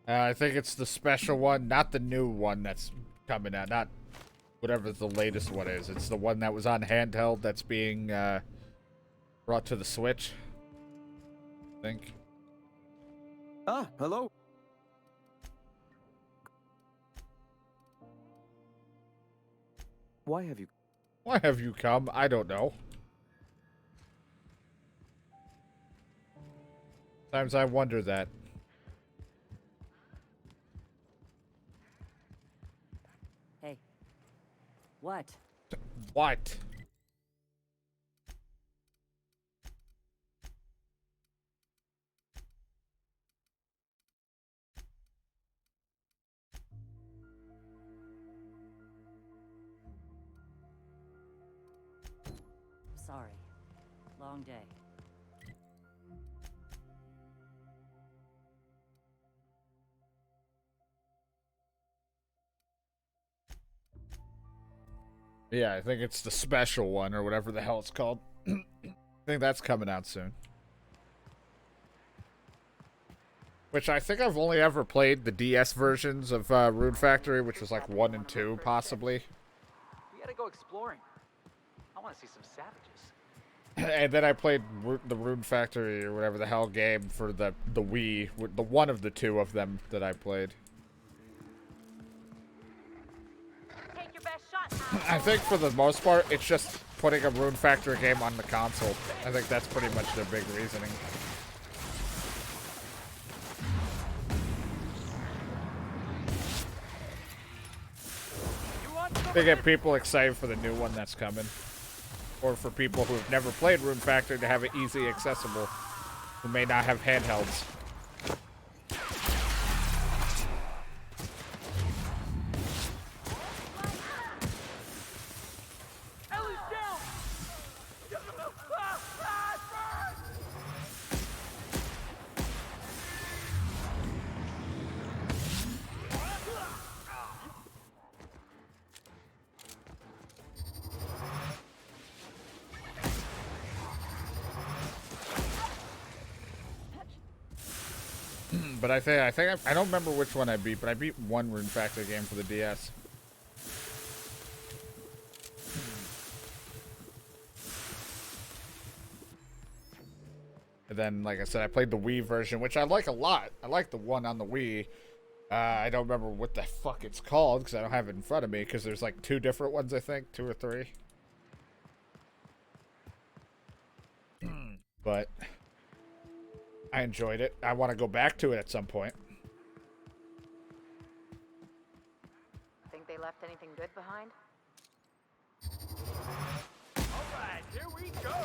I think it's the special one, not the new one that's coming out. Not whatever the latest one is. It's the one that was on handheld that's being brought to the Switch, I think. Ah, hello. Why have you come? I don't know. Sometimes I wonder that. Hey. What? What? Sorry. Long day. Yeah, I think it's the special one or whatever the hell it's called. I think that's coming out soon. Which I think I've only ever played the DS versions of Rune Factory, which was like 1 and 2, possibly. We gotta go exploring. I want to see some savages. And then I played the Rune Factory or whatever the hell game for the Wii, the one of the two of them that I played. Take your best shot. I think for the most part, it's just putting a Rune Factory game on the console. I think that's pretty much their big reasoning. They get people excited for the new one that's coming. Or for people who have never played Rune Factory to have it easy accessible, who may not have handhelds. But I don't remember which one I beat, but I beat one Rune Factory game for the DS. And then, like I said, I played the Wii version, which I like a lot. I like the one on the Wii. I don't remember what the fuck it's called, because I don't have it in front of me, because there's like 2 different ones, I think. 2 or 3. But I enjoyed it. I want to go back to it at some point. Think they left anything good behind? Here we go.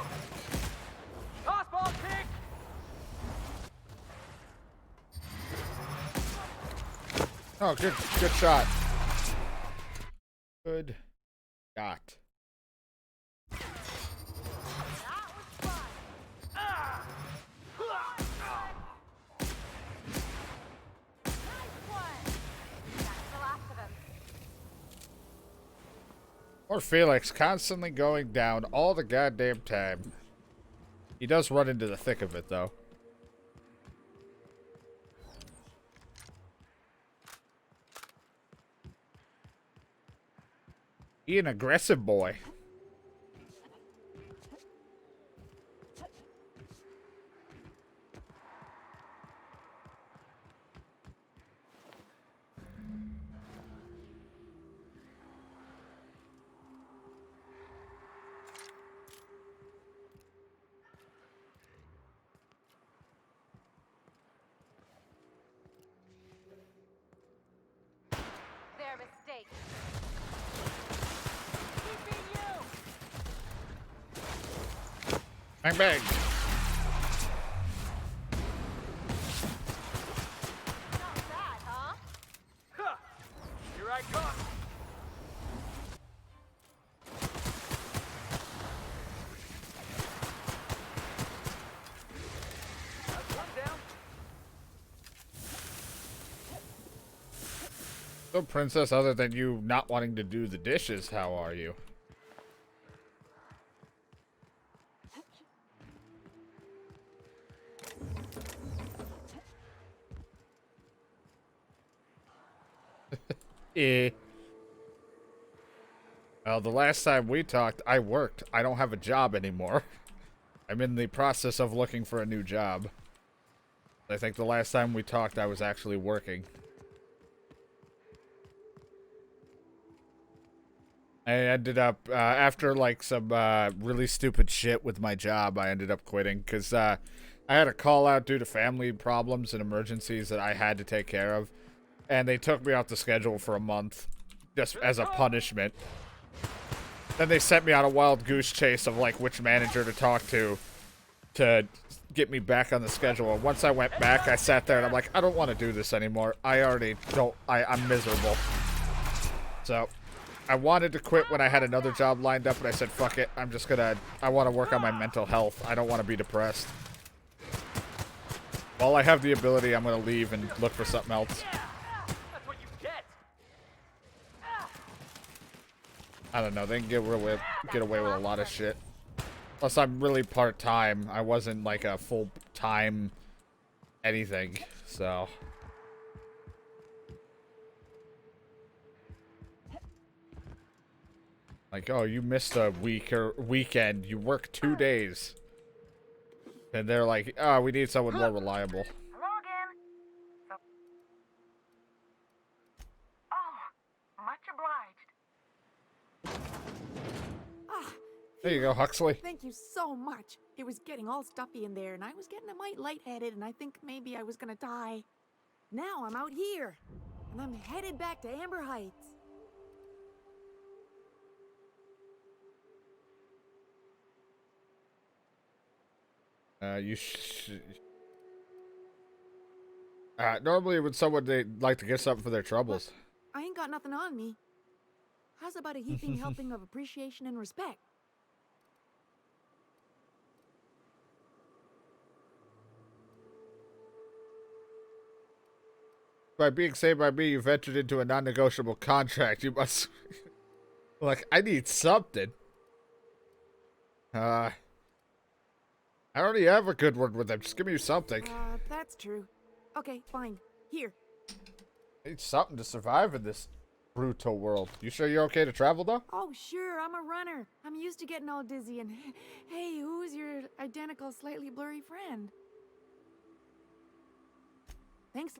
Toss ball kick. Oh, good shot. Good shot. Or Felix constantly going down all the goddamn time. He does run into the thick of it, though. He an aggressive boy. Their mistake. Bang bang. Here I come. That's one down. So, Princess, other than you not wanting to do the dishes, how are you? Eh. Well, the last time we talked, I worked. I don't have a job anymore. I'm in the process of looking for a new job. I think the last time we talked, I was actually working. I ended up, after like some really stupid shit with my job, I ended up quitting because I had a call out due to family problems and emergencies that I had to take care of. And they took me off the schedule for a month just as a punishment. Then they sent me on a wild goose chase of like which manager to talk to get me back on the schedule. And once I went back, I sat there and I'm like, I don't want to do this anymore. I already don't, I'm miserable. So I wanted to quit when I had another job lined up, but I said, fuck it. I'm just gonna, I want to work on my mental health. I don't want to be depressed. While I have the ability, I'm gonna leave and look for something else. I don't know, they can get away with a lot of shit. Plus, I'm really part-time. I wasn't like a full-time anything, so. Like, oh, you missed a week or weekend. You worked 2 days. And they're like, oh, we need someone more reliable. Hello again. Oh, much obliged. There you go, Huxley. Thank you so much. It was getting all stuffy in there, and I was getting a mite lightheaded, and I think maybe I was gonna die. Now I'm out here, and I'm headed back to Amber Heights. Normally when someone, they like to get something for their troubles. I ain't got nothing on me. How's about a heaping helping of appreciation and respect? By being saved by me, you've entered into a non-negotiable contract. You must... Like, I need something. I already have a good word with them. Just give me something. That's true. Okay, fine. Here. I need something to survive in this brutal world. You sure you're okay to travel, though? Oh, sure, I'm a runner. I'm used to getting all dizzy, and hey, who's your identical, slightly blurry friend? Thanks.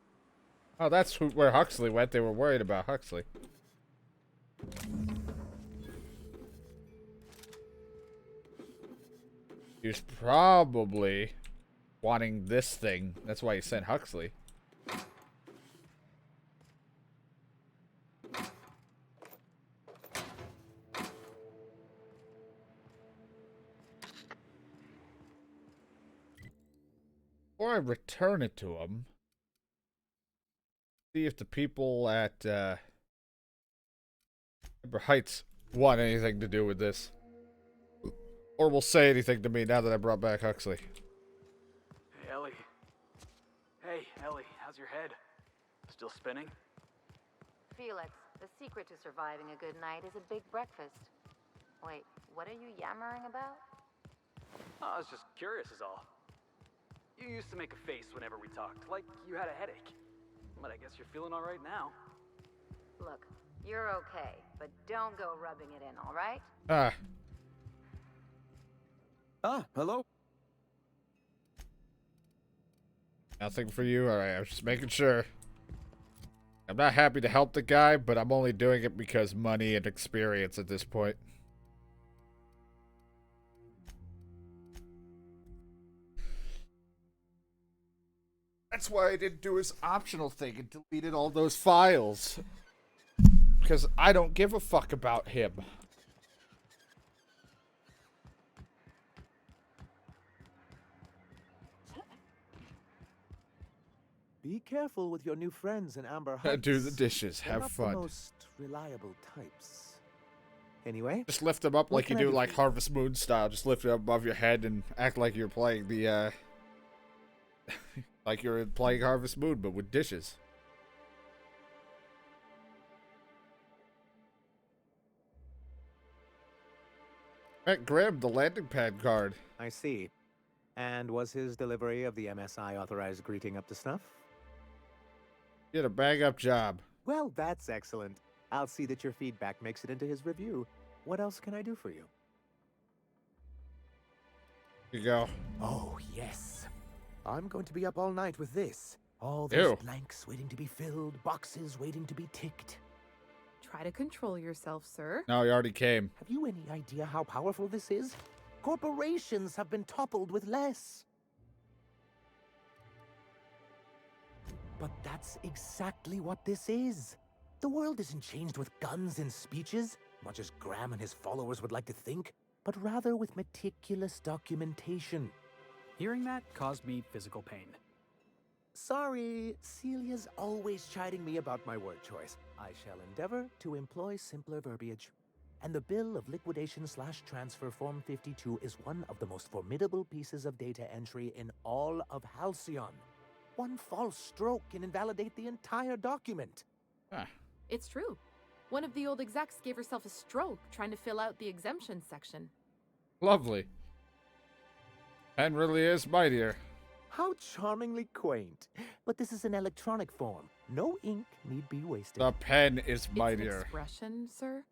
Oh, that's where Huxley went. They were worried about Huxley. He was probably wanting this thing. That's why he sent Huxley. before I return it to him, see if the people at Amber Heights want anything to do with this. Or will say anything to me now that I brought back Huxley. Hey, Ellie. Hey, Ellie, how's your head? Still spinning? Felix, the secret to surviving a good night is a big breakfast. Wait, what are you yammering about? Oh, I was just curious is all. You used to make a face whenever we talked, like you had a headache. But I guess you're feeling all right now. Look, you're okay, but don't go rubbing it in, all right? Hello? Nothing for you? Alright, I was just making sure. I'm not happy to help the guy, but I'm only doing it because money and experience at this point. That's why I didn't do his optional thing and deleted all those files. Because I don't give a fuck about him. Be careful with your new friends in Amber Heights. Do the dishes. They're Have not fun. The most reliable types. Anyway, just lift them up like you do, like Harvest Moon style. Just lift it up above your head and act like you're playing the, like you're playing Harvest Moon, but with dishes. Met Grim, the landing pad guard. I see. And was his delivery of the MSI authorized greeting up to snuff? Did a bang-up job. Well, that's excellent. I'll see that your feedback makes it into his review. What else can I do for you? Here you go. Oh, yes. I'm going to be up all night with this. All those blanks waiting to be filled, boxes waiting to be ticked. Try to control yourself, sir. No, he already came. Have you any idea how powerful this is? Corporations have been toppled with less. But that's exactly what this is. The world isn't changed with guns and speeches, much as Graham and his followers would like to think, but rather with meticulous documentation. Hearing that caused me physical pain. Sorry, Celia's always chiding me about my word choice. I shall endeavor to employ simpler verbiage. And the bill of liquidation/transfer Form 52 is one of the most formidable pieces of data entry in all of Halcyon. One false stroke can invalidate the entire document. It's true. One of the old execs gave herself a stroke trying to fill out the exemption section. Lovely. Pen really is mightier. How charmingly quaint. But this is an electronic form. No ink need be wasted. The pen is mightier. It's an expression, sir?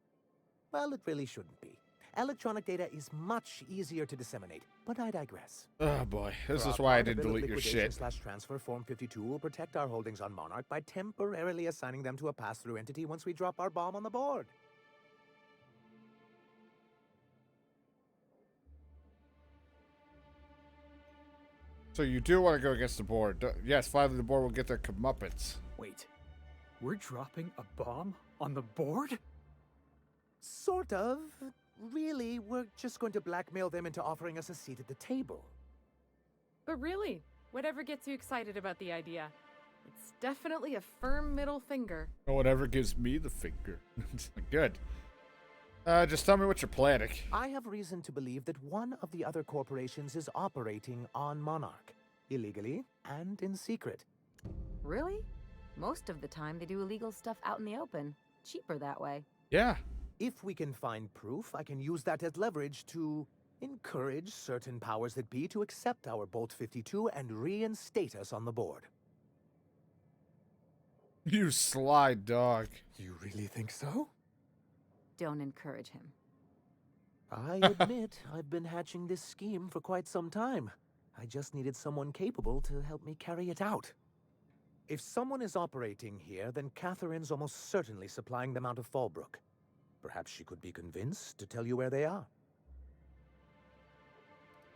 Well, it really shouldn't be. Electronic data is much easier to disseminate, but I digress. Oh boy, this is why I didn't delete your shit. Transfer Form 52 will protect our holdings on Monarch by temporarily assigning them to a pass-through entity once we drop our bomb on the board. So you do want to go against the board. Yes, finally the board will get their comeuppance. Wait, we're dropping a bomb on the board? Sort of. Really, we're just going to blackmail them into offering us a seat at the table. But really, whatever gets you excited about the idea, it's definitely a firm middle finger. Or whatever gives me the finger. Good. Just tell me what you're planning. I have reason to believe that one of the other corporations is operating on Monarch. Illegally and in secret. Really? Most of the time they do illegal stuff out in the open. Cheaper that way. Yeah. If we can find proof, I can use that as leverage to encourage certain powers that be to accept our Bolt 52 and reinstate us on the board. You sly dog. You really think so? Don't encourage him. I admit I've been hatching this scheme for quite some time. I just needed someone capable to help me carry it out. If someone is operating here, then Catherine's almost certainly supplying them out of Fallbrook. Perhaps she could be convinced to tell you where they are.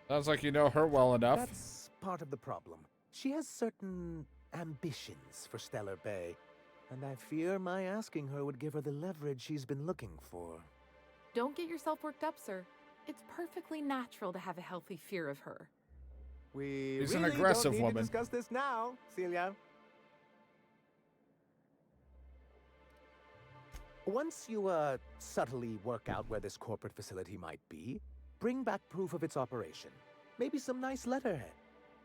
Sounds like you know her well enough. That's part of the problem. She has certain ambitions for Stellar Bay, and I fear my asking her would give her the leverage she's been looking for. Don't get yourself worked up, sir. It's perfectly natural to have a healthy fear of her. We She's really an aggressive don't need woman. to discuss this now, Celia. Once you subtly work out where this corporate facility might be, bring back proof of its operation. Maybe some nice letterhead.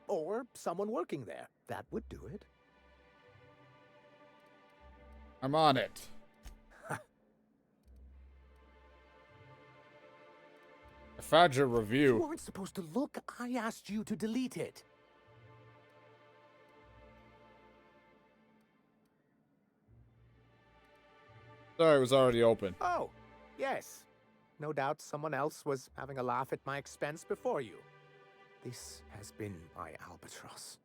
Or someone working there. That would do it. I'm on it. I found your review. You weren't supposed to look. I asked you to delete it. Sorry, it was already open. Oh, yes. No doubt someone else was having a laugh at my expense before you. This has been my albatross.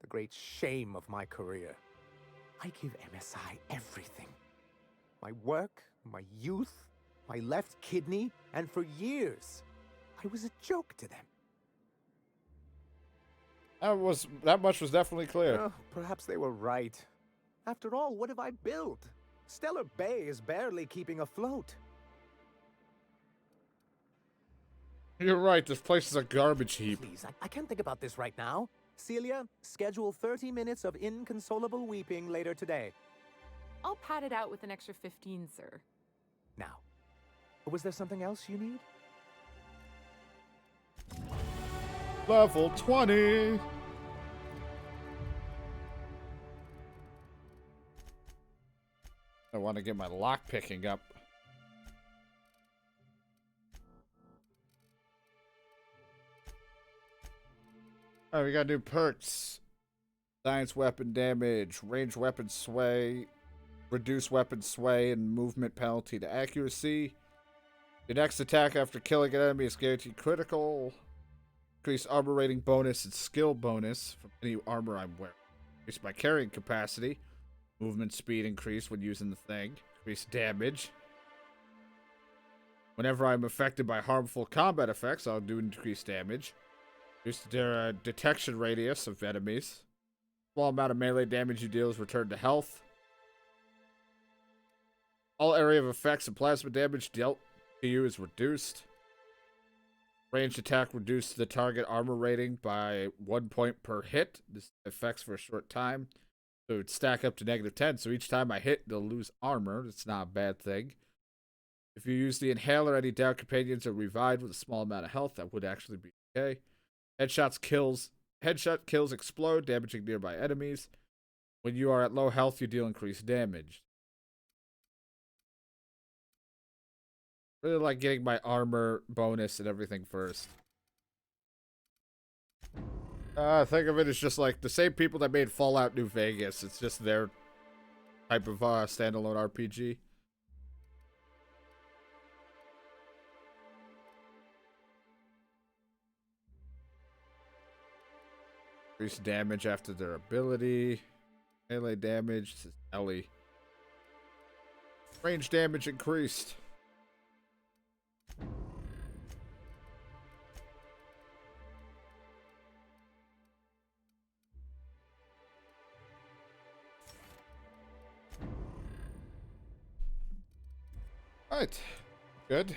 The great shame of my career. I give MSI everything. My work, my youth, my left kidney, and for years, I was a joke to them. That much was definitely clear. Oh, perhaps they were right. After all, what have I built? Stellar Bay is barely keeping afloat. You're right, this place is a garbage heap. Please, I can't think about this right now. Celia, schedule 30 minutes of inconsolable weeping later today. I'll pad it out with an extra 15, sir. Now, was there something else you need? Level 20! I want to get my lock picking up. Alright, we got new perks. Science weapon damage, range weapon sway, reduce weapon sway, and movement penalty to accuracy. Your next attack after killing an enemy is guaranteed critical. Increase armor rating bonus and skill bonus from any armor I'm wearing. Increase my carrying capacity. Movement speed increase when using the thing. Increase damage. Whenever I'm affected by harmful combat effects, I'll do increased damage. Reduce the detection radius of enemies. Small amount of melee damage you deal is returned to health. All area of effects and plasma damage dealt to you is reduced. Ranged attack reduced the target armor rating by 1 point per hit. This affects for a short time. So it would stack up to -10. So each time I hit, they'll lose armor. It's not a bad thing. If you use the inhaler, any down companions are revived with a small amount of health. That would actually be okay. Headshot kills explode, damaging nearby enemies. When you are at low health, you deal increased damage. Really like getting my armor bonus and everything first. Think of it as just like the same people that made Fallout New Vegas. It's just their type of standalone RPG. Increase damage after their ability. Melee damage. This is Ellie. Range damage increased. Alright. Good.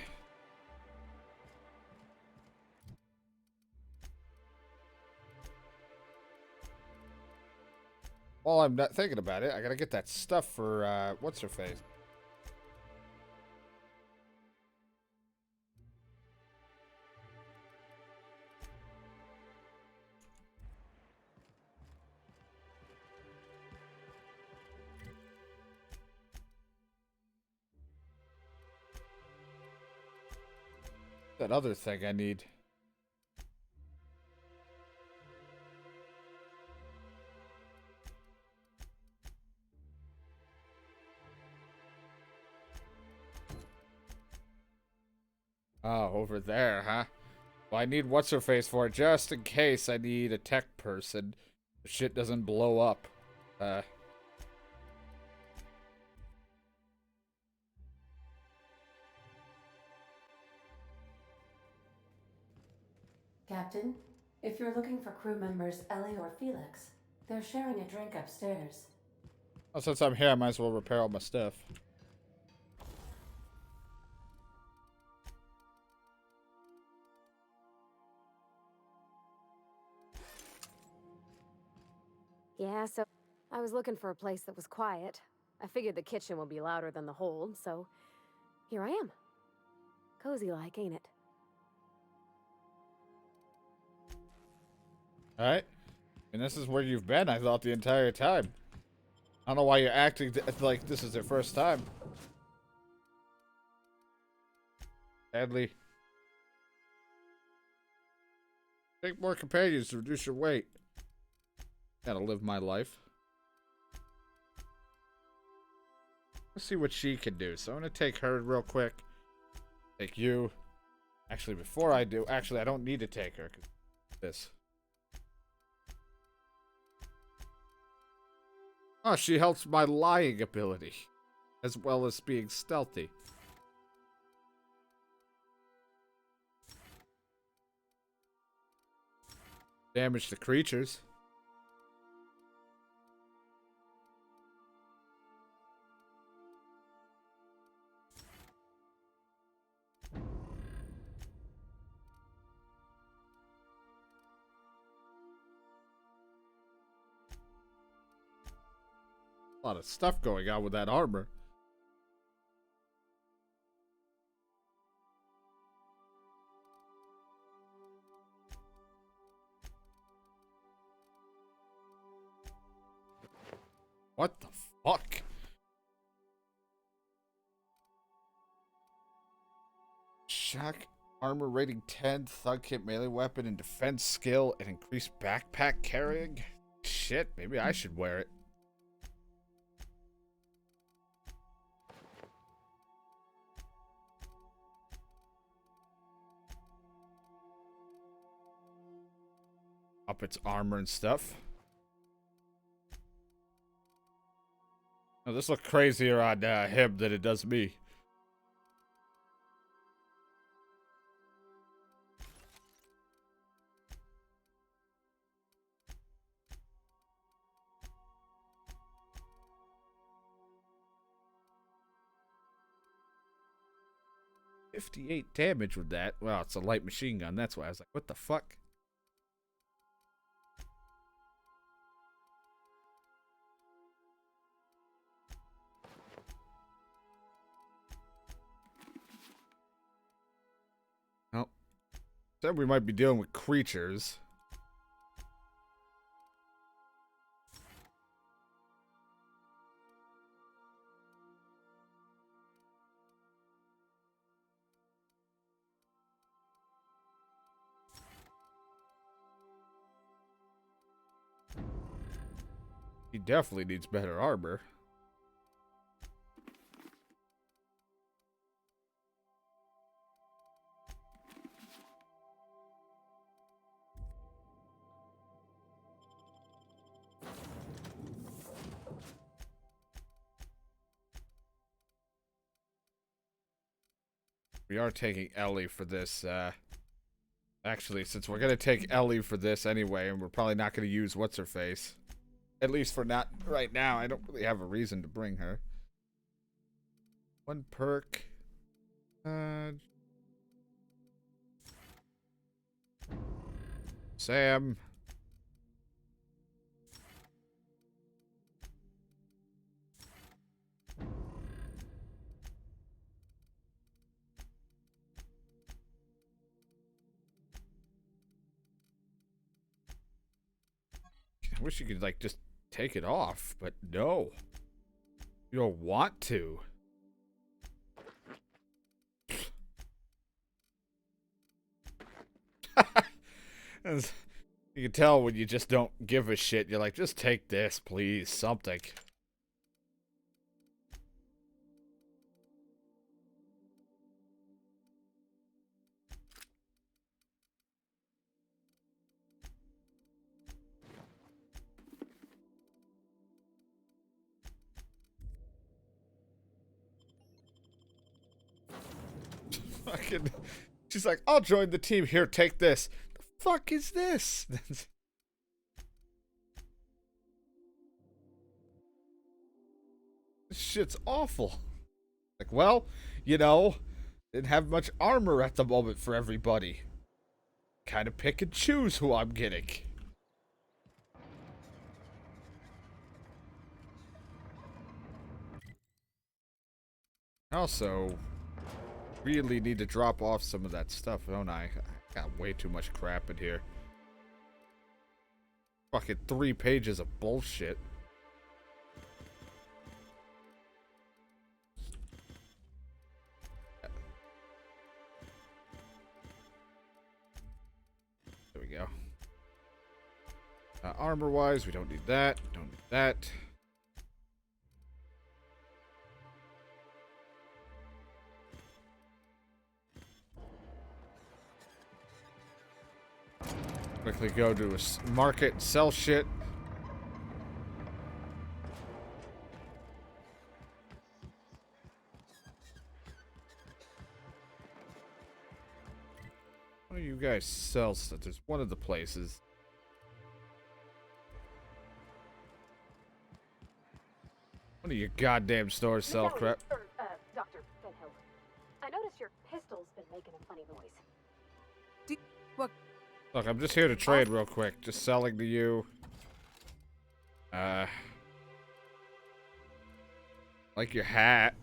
While I'm not thinking about it, I gotta get that stuff for, what's her face? That other thing I need. Oh, over there, huh? Well, I need what's-her-face for it, just in case I need a tech person. The shit doesn't blow up. Captain, if you're looking for crew members Ellie or Felix, they're sharing a drink upstairs. Well, since I'm here, I might as well repair all my stuff. Yeah, so I was looking for a place that was quiet. I figured the kitchen would be louder than the hold, so here I am. Cozy like, ain't it? Alright. And this is where you've been, I thought, the entire time. I don't know why you're acting like this is their first time. Sadly. Take more companions to reduce your weight. Gotta live my life. Let's see what she can do. So I'm gonna take her real quick. Take you. Actually, before I do, I don't need to take her. This. Oh, she helps my lying ability, as well as being stealthy. Damage to creatures. A lot of stuff going on with that armor. What the fuck? Shock armor rating 10, thug kit melee weapon and defense skill and increased backpack carrying? Shit, maybe I should wear it. Up its armor and stuff. Oh, this looks crazier on him than it does me. $58 damage with that. Well, it's a light machine gun. That's why I was like, what the fuck? Well, said we might be dealing with creatures. He definitely needs better armor. We are taking Ellie for this, actually, since we're gonna take Ellie for this anyway, and we're probably not gonna use what's-her-face. At least for not right now, I don't really have a reason to bring her. One perk. Sam. I wish you could, like, just take it off, but no. You don't want to. You can tell when you just don't give a shit. You're like, just take this, please. Something. Fucking, she's like, I'll join the team. Here, take this. The fuck is this? This shit's awful. Like, well, you know, didn't have much armor at the moment for everybody. Kind of pick and choose who I'm getting. Also, really need to drop off some of that stuff, don't I? I got way too much crap in here. Fucking 3 pages of bullshit. There we go. Armor-wise, we don't need that. Don't need that. Quickly go to a market and sell shit. Why do you guys sell stuff? There's one of the places. One of your goddamn stores sell crap. Dr. Finhill, I noticed your pistol's been making a funny noise. What? Look, I'm just here to trade real quick. Just selling to you. Like your hat.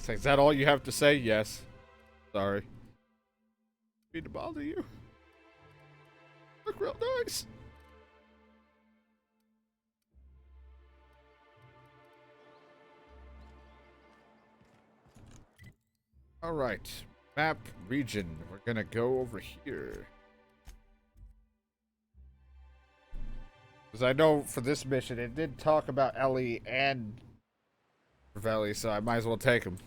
Is that all you have to say? Yes. Sorry. Mean to bother you. Look real nice. Alright. Map region. We're gonna go over here. Because I know for this mission it did talk about Ellie and Ravelli, so I might as well take him.